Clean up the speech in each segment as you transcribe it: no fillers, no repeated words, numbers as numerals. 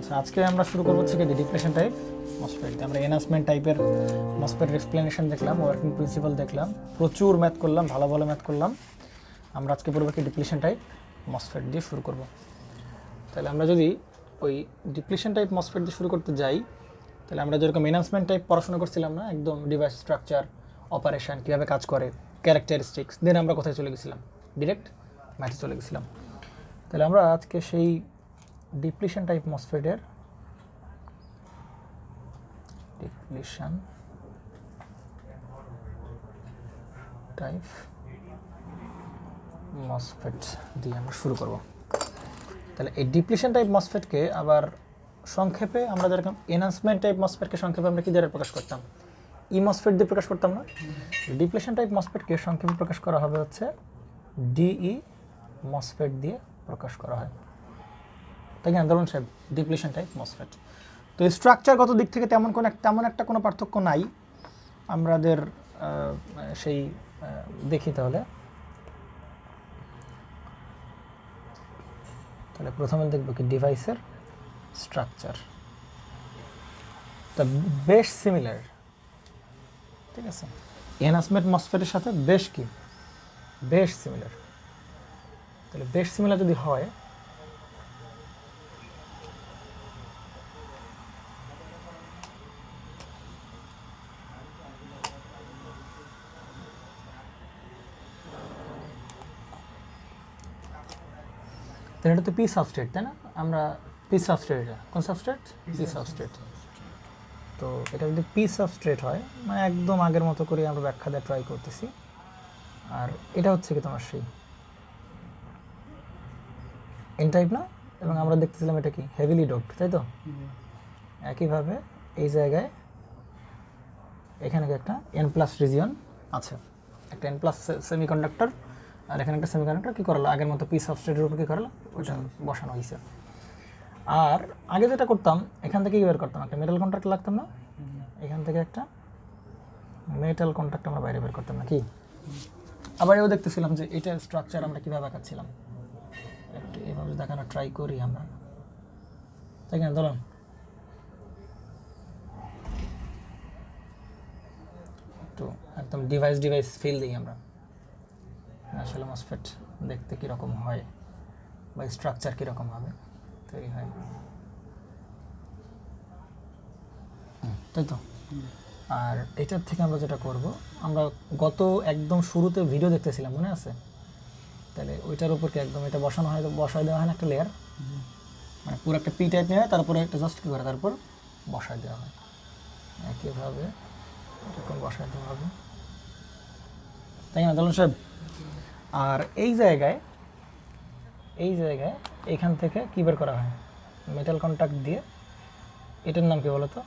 আচ্ছা, আজকে আমরা শুরু করবো হচ্ছে কি ডিপ্লেশন টাইপ মসফেট। আমরা এনহান্সমেন্ট টাইপের মসফেটের এক্সপ্লেনেশন দেখলাম, ওয়ার্কিং প্রিন্সিপাল দেখলাম, প্রচুর ম্যাথ করলাম, ভালো ভালো ম্যাথ করলাম। আমরা আজকে পড়বো কি ডিপ্লেশন টাইপ মসফেট দিয়ে শুরু করব। তাহলে আমরা যদি ওই ডিপ্লেশন টাইপ মসফেট দিয়ে শুরু করতে যাই, তাহলে আমরা যেরকম এনহান্সমেন্ট টাইপ পড়াশোনা করছিলাম না, একদম ডিভাইস স্ট্রাকচার, অপারেশন, কীভাবে কাজ করে, ক্যারেক্টারিস্টিক্স, দেন আমরা কোথায় চলে গেছিলাম, ডিরেক্ট ম্যাথে চলে গেছিলাম। তাহলে আমরা আজকে সেই ডিপ্লেশন টাইপ মসফেটের ডিপ্লেশন টাইপ মসফেট দিয়ে আমরা শুরু করব। তাহলে এই ডিপ্লেশন টাইপ মসফেটকে আবার সংক্ষেপে আমরা যেরকম এনহান্সমেন্ট টাইপ মসফেটকে সংক্ষেপে আমরা কি দ্বারা প্রকাশ করতাম, ই মসফেট দিয়ে প্রকাশ করতাম না। ডিপ্লেশন টাইপ মসফেটকে সংক্ষেপে প্রকাশ করা হবে হচ্ছে ডিই মসফেট দিয়ে প্রকাশ করা হয়। তাই কি আন্দোলন সাহেব, ডিপ্লেশন টাইপ মসফেট। তো স্ট্রাকচারগত দিক থেকে তেমন একটা কোনো পার্থক্য নাই আমাদের সেই দেখি। তাহলে প্রথমে দেখব কি ডিভাইসের স্ট্রাকচার। তা বেশ সিমিলার, ঠিক আছে, এনহান্সমেন্ট মসফেটের সাথে বেশ সিমিলার। তাহলে বেশ সিমিলার যদি হয়, এটা তো পি সাবস্ট্রেট, তাই না? আমরা পি সাবস্ট্রেট, এটা কোন সাবস্ট্রেট? P substrate. তো এটা যদি পি সাবস্ট্রেট হয়, মানে একদম আগের মতো করে আমরা ব্যাখ্যা দেওয়া ট্রাই করতেছি। আর এটা হচ্ছে কি তোমার সেই এন টাইপ না, এবং আমরা দেখতেছিলাম এটা কি হেভিলি ডোপড, তাই তো? একইভাবে এই জায়গায় এখানে একটা এন প্লাস রিজিয়ন আছে, একটা এন প্লাস সেমিকন্ডাক্টর, আর এখানে একটা সেমিকন্ডাক্টর কী করালো, আগের মতো পি সাবস্ট্রেটের উপর কী করালো, ওইটা বসানো হয়েছে। আর আগে যেটা করতাম, এখান থেকে বের করতাম একটা মেটাল কন্ট্যাক্ট লাগতাম না, এখান থেকে একটা মেটাল কন্ট্যাক্ট আমরা বাইরে বের করতাম না কি। আবার এও দেখতেছিলাম যে এটা স্ট্রাকচার আমরা কীভাবে আঁকাচ্ছিলাম, একটু এভাবে দেখানো ট্রাই করি আমরা, তাই কিনা ধরুন। তো একদম ডিভাইস ফিল দিই আমরা, আসলে মসফেট দেখতে কীরকম হয় বা স্ট্রাকচার কীরকম হবে তৈরি হয়, তাই তো? আর এটার থেকে আমরা যেটা করব, আমরা গত একদম শুরুতে ভিডিও দেখতেছিলাম, মনে আছে? তাহলে ওইটার উপর কি একদম এটা বসানো হয়, বসায় দেওয়া হয় না একটা লেয়ার, মানে পুরো একটা পি টাইপ নেওয়া হয়, তারপরে একটা জাস্ট কী করে তারপর বসায় দেওয়া হয়। একইভাবে এরকম বসায় দেওয়া হবে, তাই না দলন সাহেব? আর এই জায়গায় এইখান থেকে কী বের করা হয়, মেটাল কন্ট্যাক্ট দিয়ে, এটার নাম কি বলতো,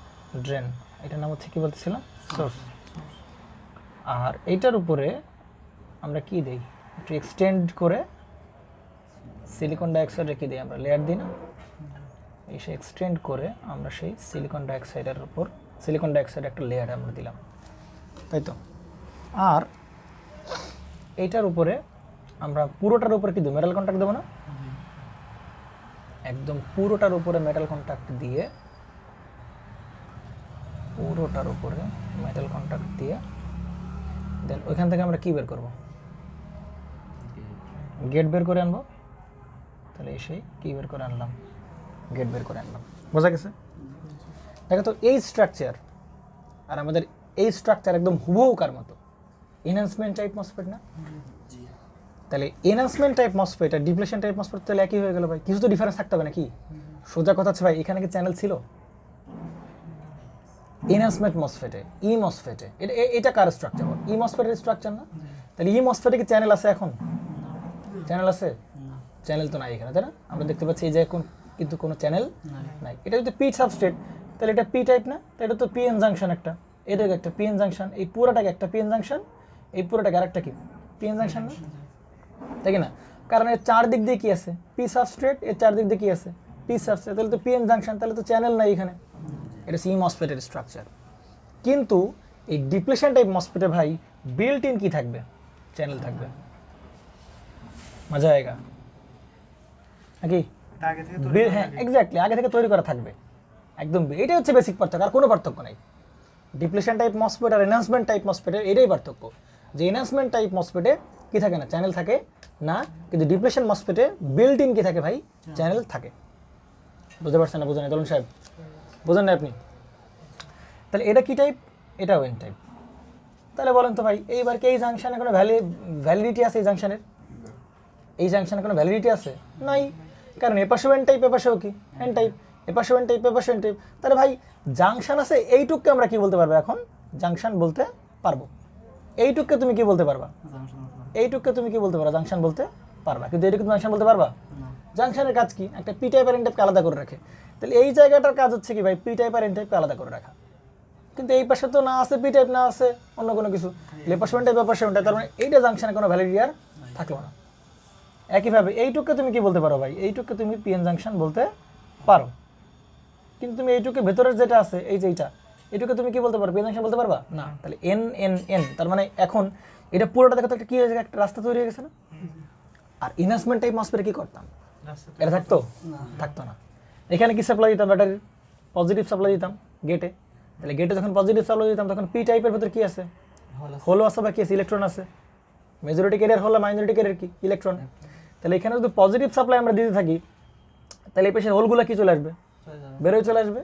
ড্রেন। এটার নাম হচ্ছে কী বলতেছিলাম, সোর্স। আর এইটার উপরে আমরা কি দেই, একটু এক্সটেন্ড করে সিলিকন ডাইঅক্সাইড রেখে দিই, আমরা লেয়ার দিই না, এসে এক্সটেন্ড করে আমরা সেই সিলিকন ডাইঅক্সাইডের উপর সিলিকন ডাইঅক্সাইড একটা লেয়ার আমরা দিলাম, তাই তো? আর এইটার উপরে আমরা পুরোটার উপরে কি দেবো, মেটাল কন্ট্যাক্ট দেবো না, একদম পুরোটার উপরে মেটাল কন্ট্যাক্ট দিয়ে, দেন ওইখান থেকে আমরা কি বের করব, গেট বের করে আনবো। তাহলে এসে কি বের করে আনলাম, গেট বের করে আনলাম। বোঝা গেছে? দেখো তো এই স্ট্রাকচার আর আমাদের এই স্ট্রাকচার একদম হুবহুকার মতো, এনহান্সমেন্ট টাইপ মসফেট না? তাহলে এনহান্সমেন্ট টাইপ মসফেট আর ডিপ্লেশন টাইপ মসফেট তাহলে একই হয়ে গেল ভাই, কিছু তো ডিফারেন্স থাকতে হবে নাকি? সোজা কথা হচ্ছে ভাই, এখানে কি চ্যানেল ছিল এনহান্সমেন্ট মসফেটে, ই মসফেটে? এটা কার স্ট্রাকচার? ই মসফেটের স্ট্রাকচার না? তাহলে ই মসফেটে কি চ্যানেল আছে? এখন চ্যানেল আছে? চ্যানেল তো নাই এখানে, তাই না? আমরা দেখতে পাচ্ছি এই যে কিন্তু কোনো চ্যানেল নাই। এটা যদি পি সাবস্ট্রেট, তাহলে এটা পি টাইপ না? তাহলে এটা তো পিএন জাংশন একটা, এটাকে একটা পিএন জাংশন, এই পুরোটাকে একটা পিএন জাংশন, এই পুরোটাকে আরেকটা কি পিএন জাংশন না? তাই কি না? কারণ এর চারদিক দিয়ে কি আছে, পি সাবস্ট্রেট, এর চারদিক দিয়ে কি আছে, পি সাবস্ট্রেট, তাহলে তো পিএন জাংশন, তাহলে তো চ্যানেল নাই এখানে। এটা সি মসফেটের স্ট্রাকচার। কিন্তু এই ডিপ্লেশন টাইপ মসফেটে ভাই বিল্ট ইন কি থাকবে, চ্যানেল থাকবে। মজা আয়েগা নাকি? হ্যাঁ এক্স্যাক্টলি আগে থেকে তৈরি করা থাকবে একদম। এটাই হচ্ছে বেসিক পার্থক্য, আর কোনো পার্থক্য নাই। ডিপ্লেশন টাইপ মসফেট আর এনহান্সমেন্ট টাইপ মসফেটের এটাই পার্থক্য, যে এনহান্সমেন্ট টাইপ মসফেটে কি থাকে না, চ্যানেল থাকে না, কিন্তু ডিপ্লেশন মসফেটে বিল্ট ইন কি থাকে ভাই, চ্যানেল থাকে। বুঝতে পারছেন না? বুঝেন দলন সাহেব, বুঝেন না আপনি? তাহলে এটা কি টাইপ, এটাও এন টাইপ। তাহলে বলেন তো ভাই, এইবার কি এই জাংশনে কোনো ভ্যালিডিটি আছে? এই জাংশনের, এই জাংশনে কোনো ভ্যালিডিটি আছে? নাই, কারণ এপাশেও এন টাইপ, এপাশেও কি এন টাইপ, এপাশেও এন টাইপ, এপাশেও এন টাইপ। তাহলে ভাই জাংশন আছে, এইটুককে আমরা কি বলতে পারবো এখন? জাংশন বলতে পারবো। এইটুককে তুমি কি বলতে পারবা? এইটুককে তুমি কি বলতে পারো? জাংশন বলতে পারবা। কিন্তু এইটুকু তুমি জাংশন বলতে পারবা? জাংশনের কাজ কি? একটা পি টাইপ আর এন টাইপকে আলাদা করে রাখে। তাহলে এই জায়গাটার কাজ হচ্ছে কি ভাই, পি টাইপ আর এন টাইপকে আলাদা করে রাখা। কিন্তু এই পাশে তো না আছে পি টাইপ, না আছে অন্য কোনো কিছু, এপাশে এন টাইপ, এপাশে এন টাইপ, তার মানে এইটা জাংশনে কোনো ভ্যালিডিটি আর থাকলো না। একইভাবে এইটুককে তুমি কি বলতে পারো ভাই? এইটুককে তুমি পিএন জাংশন বলতে পারো। কিন্তু তুমি এইটুকু ভেতরের যেটা আছে, এই যে এইটুকু তুমি কি বলতে পারো? পিএন জাংশন বলতে পারবা না। তাহলে এন এন এন, তার মানে এখন এটা পুরোটা দেখো তো একটা কি হয়েছে, একটা রাস্তা তৈরি হয়ে গেছে না? আর ইনহান্সমেন্ট টাইপ মসফেটে কি করতাম? এটা থাকতো? থাকতো না। এখানে কি সাপ্লাই দিতাম? ব্যাটারির পজিটিভ সাপ্লাই দিতাম গেটে। তাহলে গেটে যখন পজিটিভ সাপ্লাই দিতাম, তখন পি টাইপের ভেতরে কি আছে? হোলো আছে বা কি আছে? ইলেকট্রন আছে। মেজরিটি ক্যারিয়ার হলো, মাইনরিটি ক্যারিয়ার কি? ইলেকট্রন। তাহলে এখানে যদি পজিটিভ সাপ্লাই আমরা দিতে থাকি, তাহলে এই পেশের হোলগুলো কি চলে আসবে? বেরোয় চলে আসবে।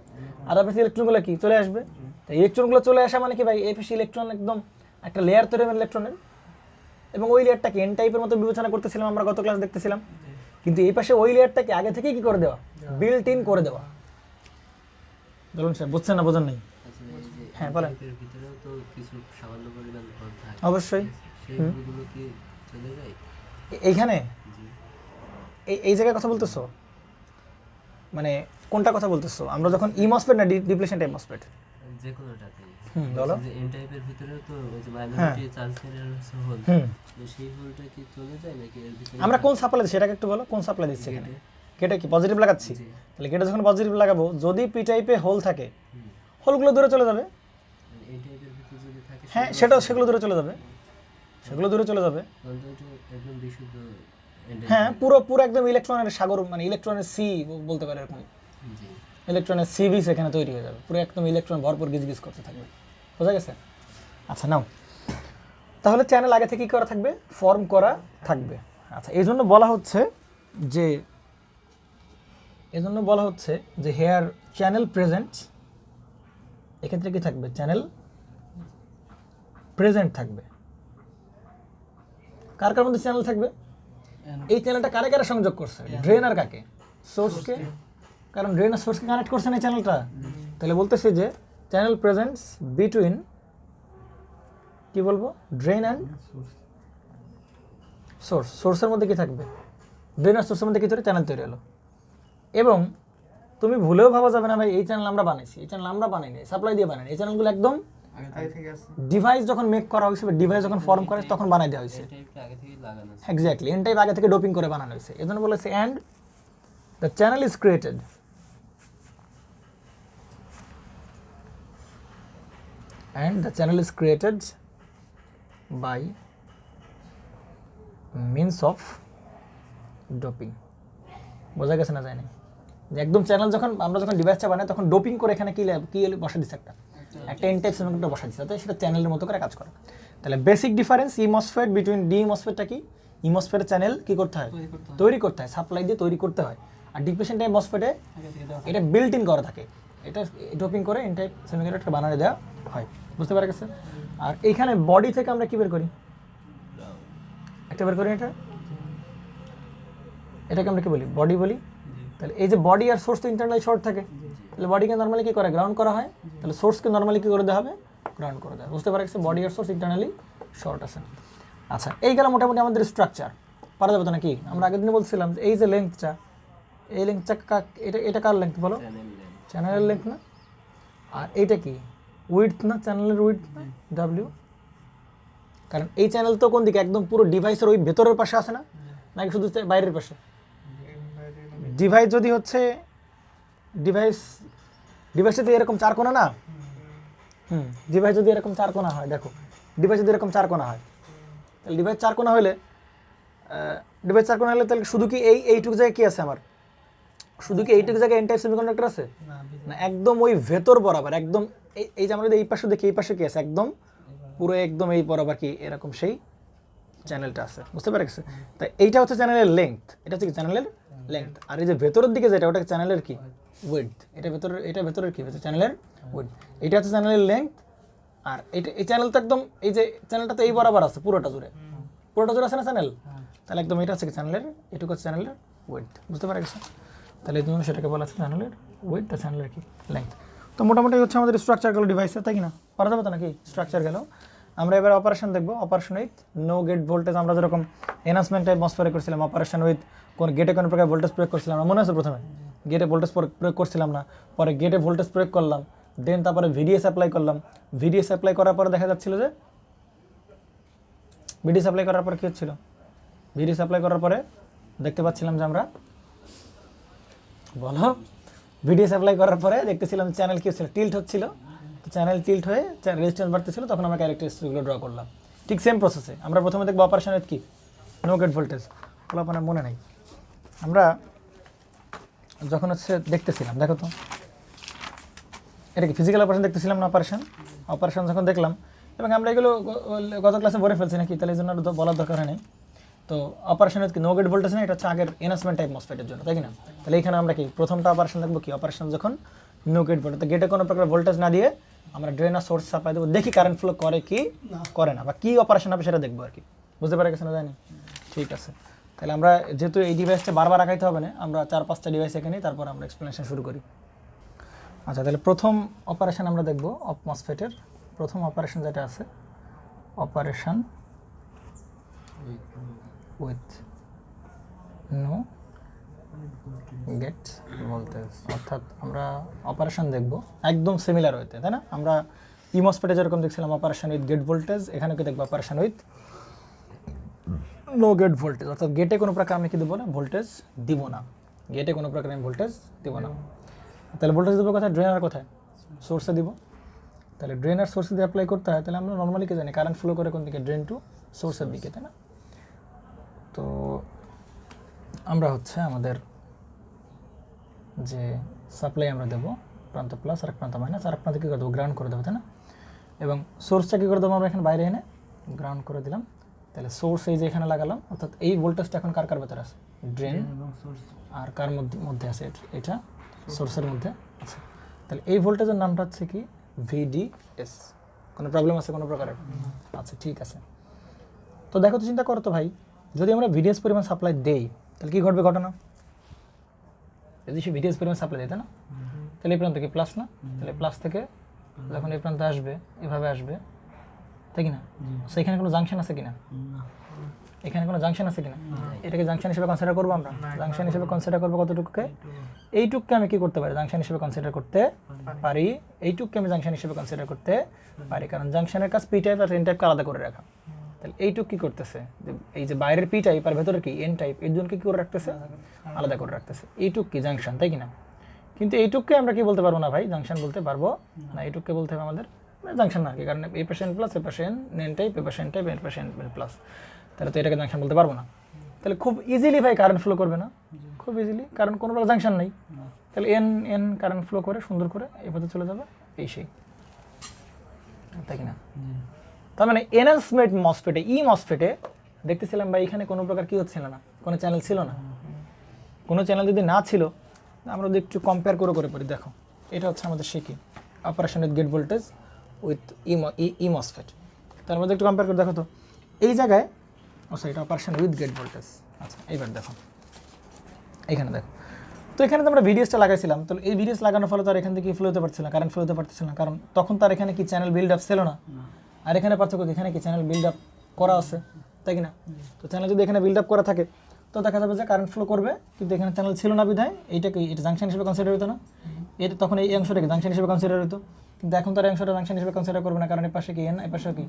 আর আপনার ইলেকট্রনগুলো কি চলে আসবে? তো ইলেকট্রনগুলো চলে আসা মানে কি ভাই, এই পেশে ইলেকট্রন একদম একটা লেয়ার তৈরি হবে ইলেকট্রনের, এবং ওই লেয়ারটাকে এন টাইপের মতো বিবেচনা করতেছিলাম আমরা, গত ক্লাস দেখতেছিলাম। কিন্তু এই পাশে ওই লেয়ারটাকে আগে থেকেই কি করে দেওয়া, বিল্ট ইন করে দেওয়া। বলুন স্যার, বুঝছেন না? বোঝেন নাই? হ্যাঁ বলেন। অবশ্যই এইখানে এই জায়গায় কথা বলতেছো, মানে কোনটা কথা বলতেছো? আমরা যখন ই মসফেট না ডিপ্লেশন টাইপ মসফেট, যে কোনোটাতে বলো। যে এন টাইপের ভিতরেও তো ওই যে মাইনরিটি চার্জ ক্যারিয়ার হোল, সেই হোলটা কি চলে যায় নাকি এর ভিতরে? আমরা কোন সাপ্লাই দিচ্ছি সেটাকে একটু বলো, কোন সাপ্লাই দিচ্ছি এখানে? গেটে কি পজিটিভ লাগাচ্ছি? তাহলে গেটে যখন পজিটিভ লাগাবো, যদি পি টাইপে হোল থাকে, হোলগুলো দূরে চলে যাবে। এই টাইপের ভিতরে যদি থাকে, হ্যাঁ সেগুলো দূরে চলে যাবে, সেগুলো দূরে চলে যাবে। একদম বিশুদ্ধ হ্যাঁ পুরো একদম ইলেকট্রনের সাগর, মানে ইলেকট্রনের সি বলতে পারে এরকম। ইলেকট্রনের সি বিচ এখানে তৈরি হয়ে যাবে, পুরো একদম ইলেকট্রন ভরপুর গিজগিজ করতে থাকবে। বোঝা গেছে? আচ্ছা নাও, তাহলে চ্যানেল আগে থেকে কি করা থাকবে? ফর্ম করা থাকবে। আচ্ছা, এই জন্য বলা হচ্ছে যে হেয়ার চ্যানেল প্রেজেন্ট, এক্ষেত্রে কি থাকবে? চ্যানেল প্রেজেন্ট থাকবে। কার কার মধ্যে চ্যানেল থাকবে? এই চ্যানেলটা কারে কারে সংযোগ করছে? ড্রেন আর কাকে? সোর্সকে। কারণ ড্রেন আর সোর্সকে কানেক্ট করছে না এই চ্যানেলটা। তাহলে বলতেছে যে চ্যানেল প্রেজেন্টস বিটুইন, কি বলবো, ড্রেন অ্যান্ড সোর্স। সোর্সের মধ্যে কি থাকবে? ড্রেন আর সোর্সের মধ্যে কি তৈরি? চ্যানেল তৈরি হলো। এবং তুমি ভুলেও ভাবা যাবে না ভাই এই চ্যানেল আমরা বানাইছি, এই চ্যানেল আমরা বানাইনি, সাপ্লাই দিয়ে বানাইনি। এই চ্যানেলগুলো একদম ডিভাইস যখন মেক করা হয়েছে, ডিভাইস যখন ফর্ম করা হয়েছে, তখন বানাই দেওয়া হয়েছে। এক্স্যাক্টলি, এন টাইপ আগে থেকে ডোপিং করে বানানো হয়েছে। এই জন্য বলেছে and the channel is created by means of doping. বোঝা গেছে না? যায় না? যে একদম চ্যানেল আমরা যখন ডিভাইসটা বানাই, তখন ডোপিং করে এখানে কি বসা দিচ্ছে, একটা এন টাইপ সেমিকন্ডাক্টর বসা দিচ্ছে, তাই সেটা চ্যানেলের মতো করে কাজ করে। তাহলে বেসিক ডিফারেন্স ই মসফেট বিটুইন ডি মসফেটটা কি? ই মসফেটের চ্যানেল কি করতে হয়? তৈরি করতে হয়, সাপ্লাই দিয়ে তৈরি করতে হয়। আর ডিপ্লেশন টাইপ মসফেটে এটা বিল্ট ইন করা থাকে, এটা ডোপিং করে এন টাইপ সেমিকন্ডাক্টর বানানো দেওয়া হয়। বুঝতে পারা গেছে? আর এইখানে বডি থেকে আমরা কি বের করি? একটা বের করি, এটাকে আমরা কি বলি? বডি বলি। তাহলে এই যে বডি আর সোর্স তো ইন্টারনালি শর্ট থাকে, তাহলে বডিকে নর্মালি কি করে? গ্রাউন্ড করা হয়। তাহলে সোর্সকে নর্মালি কি করে দেওয়া হবে? গ্রাউন্ড করে দেওয়া। বুঝতে পারা গেছে? বডি আর সোর্স ইন্টারনালি শর্ট আছে। আচ্ছা, এই গেল মোটামুটি আমাদের স্ট্রাকচার। পারা যাবে তো নাকি? আমরা আগের দিনে বলছিলাম যে এই যে লেন্থটা, এই লেন্থটা এটা কার লেন্থ বলো? চ্যানেলের লেন্থ না? আর এইটা কি? উইডথ না? চ্যানেলের উইডথ না? ডাব্লিউ। কারণ এই চ্যানেল তো কোন দিকে? একদম পুরো ডিভাইসের ওই ভেতরের পাশে আছে না, নাকি শুধু বাইরের পাশে? ডিভাইস যদি হচ্ছে ডিভাইসে তো এরকম চার কোণা না? ডিভাইস যদি এরকম চার কোণা হয়, দেখো ডিভাইস যদি এরকম চার কোণা হয়, তাহলে ডিভাইস চার কোণা হলে তাহলে শুধু কি এইটুকু জায়গায় কি আছে? আমার শুধু কি এইটুকু জায়গায় এন টাইপ সেমিকন্ডাক্টর আছে না, একদম ওই ভেতর বরাবর একদম এই যে আমরা যদি এই পাশে দেখি, এই পাশে কি আছে, একদম পুরো একদম এই বরাবর কি এরকম সেই চ্যানেলটা আছে, বুঝতে পারা গেছে? তাই এইটা হচ্ছে চ্যানেলের লেংথ, এটা হচ্ছে চ্যানেলের লেংথ। আর এই যে ভেতরের দিকে যেটা, ওটা চ্যানেলের কি উইডথ, এটা ভেতরের কি হচ্ছে চ্যানেলের উইডথ, এটা হচ্ছে চ্যানেলের লেংথ। আর এটা এই চ্যানেল তো একদম এই যে চ্যানেলটা তো এই বরাবর আছে পুরোটা জুড়ে আছে না চ্যানেল, তাহলে একদম এটা হচ্ছে চ্যানেলের, এটুকু হচ্ছে চ্যানেলের উইডথ, বুঝতে পারা গেছে? তাহলে এই জন্য সেটাকে বলা আছে চ্যানেলের উইডথ, চ্যানেলের কি লেংথ। তো মোটামুটি হচ্ছে আমাদের স্ট্রাকচার গেল ডিভাইসে, তাই কি না? পারা যাবে তো নাকি? স্ট্রাকচার গেল। আমরা এবার অপারেশন দেখবো। Operation with no gate voltage, আমরা যেরকম এনহান্সমেন্ট টাইপ মসফেটে করছিলাম, অপারেশন উইথ কোন গেটে কোনো প্রকার ভোল্টেজ প্রয়োগ করছিলাম আমরা, মনে আছে? প্রথমে গেটে ভোল্টেজ প্রয়োগ করছিলাম না, পরে গেটে ভোল্টেজ প্রয়োগ করলাম, দেন তারপরে ভিডিএস অ্যাপ্লাই করলাম। ভিডিএস অ্যাপ্লাই করার পরে দেখা যাচ্ছিল যে ভিডিএস অ্যাপ্লাই করার পরে কী হচ্ছিল, ভিডিএস অ্যাপ্লাই করার পরে দেখতে পাচ্ছিলাম যে আমরা, বলো, ভিডিএস অ্যাপ্লাই করার পরে দেখতেছিলাম চ্যানেল কী হচ্ছিল, টিল্ট হচ্ছিল। তো চ্যানেল টিল্ট হয়ে রেজিস্ট্যান্স বাড়তেছিল, তখন আমরা ক্যারেক্টারিস্টিকগুলো ড্র করলাম। ঠিক সেম প্রসেসে আমরা প্রথমে দেখবো অপারেশন উইথ কি নো গেট ভোল্টেজ, বলো আপনার মনে নাই? আমরা যখন হচ্ছে দেখতেছিলাম, দেখো তো এটা কি ফিজিক্যাল অপারেশন দেখতেছিলাম না? অপারেশন যখন দেখলাম, এবং আমরা এগুলো গত ক্লাসে বলে ফেলছি নাকি, তাহলে এই জন্য বলার দরকার নেই। তো operation with no gate voltage না, এটা হচ্ছে আগের এনহান্সমেন্ট টাইপ মসফেটের জন্য, তাই কি না? তাহলে এখানে আমরা কি প্রথমটা অপারেশন দেখবো কি, অপারেশন যখন নো গেট ভোল্টেজ, তো গেটে কোনো প্রকার ভোল্টেজ না দিয়ে আমরা ড্রেন আর সোর্স সাপ্লাই দেবো, দেখি কারেন্ট ফ্লো করে কি করে না, বা কী অপারেশন হবে সেটা দেখবো আর কি, বুঝতে পারা গেছে না? জানি, ঠিক আছে। তাহলে আমরা যেহেতু এই ডিভাইসটা বারবার রাখাইতে হবে না, আমরা 4-5টা ডিভাইস এখানে, তারপর আমরা এক্সপ্লেনেশন শুরু করি। আচ্ছা, তাহলে প্রথম অপারেশন আমরা দেখবো অফ মসফেটের প্রথম অপারেশন যেটা আছে, operation with no gate voltage, অর্থাৎ আমরা অপারেশন দেখবো একদম সিমিলার হইতে, তাই না? আমরা ইমসফেটে যেরকম দেখছিলাম অপারেশন উইথ গেট ভোল্টেজ, এখানে কি দেখবো operation with no gate voltage, অর্থাৎ গেটে কোনো প্রকার আমি কি দেবো না, ভোল্টেজ দিব না, গেটে কোনো প্রকার আমি ভোল্টেজ দিব না। তাহলে ভোল্টেজ দেবো কোথায়? ড্রেনার কোথায়? সোর্সে দিব। তাহলে ড্রেনার সোর্সে দিয়ে অ্যাপ্লাই করতে হয়, তাহলে আমরা নর্মালি কি জানি কারেন্ট ফ্লো করে কোন দিকে, ড্রেন টু সোর্সের দিকে, তাই না? তো আমরা হচ্ছে আমাদের যে সাপ্লাই আমরা দেবো, প্রান্ত প্লাস আর এক প্রান্ত মাইনাস, আর এক প্রান্ত কী করে দেবো, গ্রাউন্ড করে দেবো, তাই না? এবং সোর্সটা কী করে দেবো আমরা এখানে বাইরে এনে গ্রাউন্ড করে দিলাম। তাহলে সোর্স এই যে এখানে লাগালাম, অর্থাৎ এই ভোল্টেজটা এখন কার কার ভেতরে আছে, ড্রেন আর কার মধ্যে আছে, এটা সোর্সের মধ্যে আছে। তাহলে এই ভোল্টেজের নামটা হচ্ছে কি ভিডিএস। কোনো প্রবলেম আছে কোনো প্রকারের? আচ্ছা, ঠিক আছে। তো দেখো তো, চিন্তা করো তো ভাই, যদি আমরা ভিডিএস পরিমাণ সাপ্লাই দেই তাহলে কী ঘটবে ঘটনা? যদি সে ভিডিএস পরিমাণ সাপ্লাই দিতে না, তাহলে এই প্রান্ত কি প্লাস না? তাহলে প্লাস থেকে যখন এই প্রান্তে আসবে, এভাবে আসবে, তাই কি না? সো এখানে কোনো জাংশন আছে কিনা? এখানে কোনো জাংশন আছে কিনা? এটাকে জাংশন হিসেবে কনসিডার করবো আমরা। জাংশন হিসেবে কনসিডার করবো কতটুকুকে? এইটুককে আমি কি করতে পারি, জাংশন হিসেবে কনসিডার করতে পারি। এইটুককে আমি জাংশন হিসেবে কনসিডার করতে পারি, কারণ জাংশনের কাজ পি টাইপ আর এন টাইপকে আলাদা করে রাখা। তাহলে এইটুক কী করতেছে, এই যে বাইরের পি টাইপ আর ভেতরের কি এন টাইপ, এর জন্য কী করে রাখতেছে, আলাদা করে রাখতেছে। এইটুক কি জাংশন, তাই কি না? কিন্তু এইটুককে আমরা কি বলতে পারবো না ভাই, জাংশন বলতে পারবো না। এইটুককে বলতে হবে আমাদের জাংশন না, কি কারণ এই পাশে এন প্লাস, এ পাশে এন টাইপ, এ পাশে এন টাইপ, এর পাশে এন প্লাস, তাহলে তো এটাকে জাংশন বলতে পারবো না। তাহলে খুব ইজিলি ভাই কারেন্ট ফ্লো করবে না, খুব ইজিলি, কারণ কোনো রকম জাংশন নেই। তাহলে এন এন কারেন্ট ফ্লো করে সুন্দর করে এই পথে চলে যাবে, এই সেই, তাই কি না? তার মানে এনহান্সমেন্ট মসফেটে, ই মসফেটে দেখতেছিলাম ভাই এখানে কোনো প্রকার কী হচ্ছিল না, কোনো চ্যানেল ছিল না। কোনো চ্যানেল যদি না ছিল, আমরা যদি একটু কম্পেয়ার করে পড়ি, দেখো এটা হচ্ছে আমাদের শিখি operation with gate voltage with E MOSFET. তার মধ্যে একটু কম্পেয়ার করে দেখো তো, এই জায়গায় এটা অপারেশন উইথ গেট ভোল্টেজ। আচ্ছা, এইবার দেখো এখানে দেখো, তো এখানে তো আমরা ভিডিওসটা লাগাইছিলাম, তো এই ভিডিওস লাগানোর ফলে তো আর এখান থেকে ফ্লো হতে পারছিল না, কারেন্ট ফ্লো হতে পারতেছিল না, কারণ তখন তার এখানে কি চ্যানেল বিল্ড আপ ছিল না। আর এখানে পার্থক্য, এখানে কি চ্যানেল বিল্ড আপ করা আছে, তাই কি না? তো চ্যানেল যদি এখানে বিল্ড আপ করা থাকে, তো দেখা যাবে যে কারেন্ট ফ্লো করবে, কিন্তু এখানে চ্যানেল ছিল না বিধায় এইটাকে, এটা জাংশন হিসেবে কনসিডার হতো না। এটা তখন এই অংশটাকে জাংশন হিসেবে কনসিডার হতো, কিন্তু এখন তার অংশটা জাংশন হিসেবে কনসিডার করবে না, কারণ এর পাশে কি এন, এর পাশে কি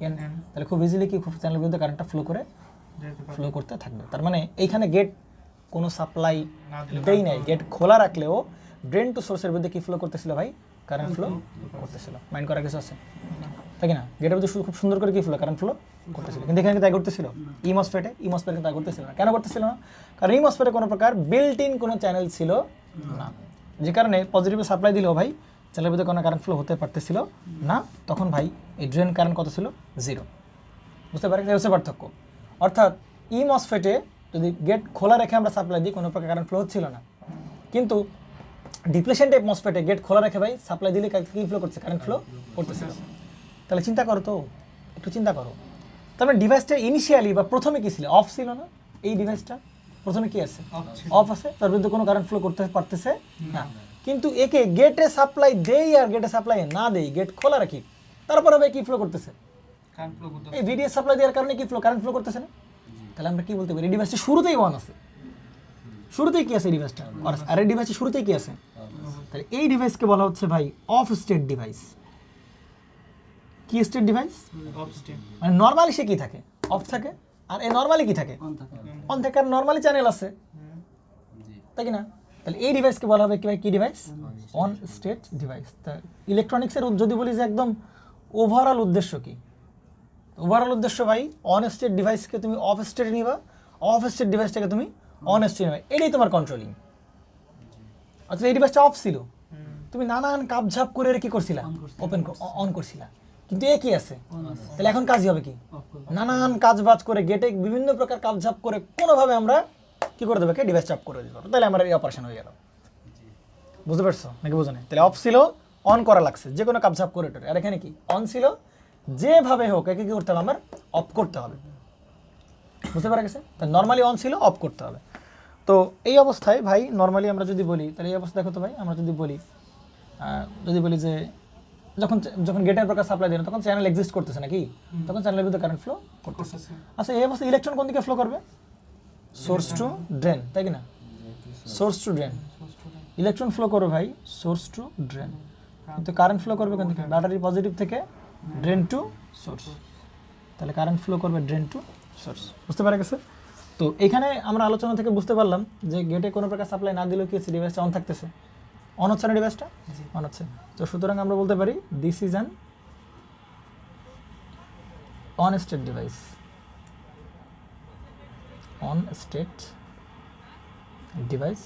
এন। তাহলে খুব ইজিলি কি চ্যানেল বিরুদ্ধে কারেন্টটা ফ্লো করতে থাকবে। তার মানে এইখানে গেট কোনো সাপ্লাই দেই নাই, গেট খোলা রাখলেও ড্রেন টু সোর্সের বিরুদ্ধে কি ফ্লো করতেছিল ভাই, কারেন্ট ফ্লো করতেছিল। মাইন্ড করা কিছু আছে? তাই কি না? গেটের মধ্যে খুব সুন্দর করে কি ফ্লো, কারেন্ট ফ্লো করতেছিল, কিন্তু এখানে তাই করতেছিল ই মসফেটে কিন্তু তাই করতেছিল না। কেন করতেছিল না? কারণ ই মসফেটে কোনো প্রকার বিল্ট ইন কোনো চ্যানেল ছিল না, যে কারণে পজিটিভে সাপ্লাই দিলেও ভাই চ্যানেলের ভিতরে কোনো কারেন্ট ফ্লো হতে পারতেছিল না। তখন ভাই এই ড্রেন কারেন্ট কত ছিল? 0। বুঝতে পারেন? এই হচ্ছে পার্থক্য। অর্থাৎ ই মসফেটে যদি গেট খোলা রেখে আমরা সাপ্লাই দিই কোনো প্রকার কারেন্ট ফ্লো হচ্ছিল না, কিন্তু ডিপ্লেশন টাইপ মসফেটে গেট খোলা রেখে ভাই সাপ্লাই দিলে কি ফ্লো করছে? কারেন্ট ফ্লো করতেছিল। তাহলে চিন্তা করো তো, একটু চিন্তা করো। তার মানে ডিভাইসটা ইনিশিয়ালি বা প্রথমে কি ছিল? অফ ছিল না? এই ডিভাইসটা প্রথমে কি আছে? অফ আছে, তার বিরুদ্ধে কোনো কারেন্ট ফ্লো করতে পারতেছে না। কিন্তু একে গেটে সাপ্লাই দেই আর গেটে সাপ্লাই না দেই, গেট খোলা রাখি, তারপরে ভাই কি ফ্লো করতেছে? এই ভিডিএস সাপ্লাই দেওয়ার কারণে কি ফ্লো, কারেন্ট ফ্লো করতেছে না? তাহলে আমরা কি বলতে পারি? এই ডিভাইসটা শুরুতেই অন আছে, শুরুতেই কি আছে এই ডিভাইসটা? আর এই ডিভাইসটা শুরুতেই কি আছে? তাহলে এই ডিভাইসকে বলা হচ্ছে ভাই অফ স্টেট ডিভাইস। কি স্টেট ডিভাইস? মানে নর্মালি সে কি থাকে? অফ থাকে। আর এই নর্মালি কি থাকে? অন থাকে। আর নর্মালি চ্যানেল আছে, তাই কি না? তাহলে এই ডিভাইসকে বলা হবে কি ভাই? কি ডিভাইস? On state device. তা ইলেকট্রনিক্সের যদি বলি যে একদম ওভারঅল উদ্দেশ্য কি? ওভারঅল উদ্দেশ্য ভাই অন স্টেট ডিভাইসকে তুমি অফ স্টেটে নিবা, অফ স্টেট ডিভাইসটাকে তুমি অন স্টেটে নিবা, এটাই তোমার কন্ট্রোলিং। আচ্ছা এই ডিভাইসটা অফ ছিল, তুমি নানান কাপঝাপ করে কি করছিলা? ওপেন অন করছিলা, কিন্তু এ কি আছে? তাহলে এখন কাজই হবে কি? নানান কাজবাজ করে গেটে বিভিন্ন প্রকার কাপঝাপ করে কোনোভাবে আমরা কি করে দেবো? ডিভাইস চাপ করে দিতে পারবো। তাহলে আমার এই অপারেশন হয়ে গেল। বুঝতে পারছো নাকি? বুঝো না? তাহলে অফ ছিল, অন করা লাগছে যে কোনো কাপঝাপ করে টোরে। আর এখানে কি? অন ছিল, যেভাবে হোক একে কি করতে হবে? আমার অফ করতে হবে। বুঝতে পারা গেছে? তাহলে নর্মালি অন ছিল, অফ করতে হবে। তো এই অবস্থায় ভাই নর্মালি আমরা যদি বলি, তাহলে এই অবস্থা দেখো তো ভাই, আমরা যদি বলি যে যখন গেটের প্রকার সাপ্লাই দেয় না, তখন চ্যানেল এক্সিস্ট করতেছে নাকি? তখন চ্যানেলের ভিতরে কারেন্ট ফ্লো করতেছে। আচ্ছা এই অবস্থা ইলেকট্রন কোন দিকে ফ্লো করবে? সোর্স টু ড্রেন, তাই কি না? Source to drain electron flow করবে ভাই, সোর্স টু ড্রেন। কিন্তু কারেন্ট ফ্লো করবে কোন দিকে? ব্যাটারি পজিটিভ থেকে ড্রেন টু সোর্স। তাহলে কারেন্ট ফ্লো করবে ড্রেন টু সোর্স। বুঝতে পারা গেছে? তো এখানে আমরা আলোচনা থেকে বুঝতে পারলাম যে গেটে কোনো প্রকার সাপ্লাই না দিলেও কি হচ্ছে? ডিভাইসটা অন থাকতেছে। অন হচ্ছে না ডিভাইসটা? অন হচ্ছে। তো সুতরাং আমরা বলতে পারি this is an on state device. On state device,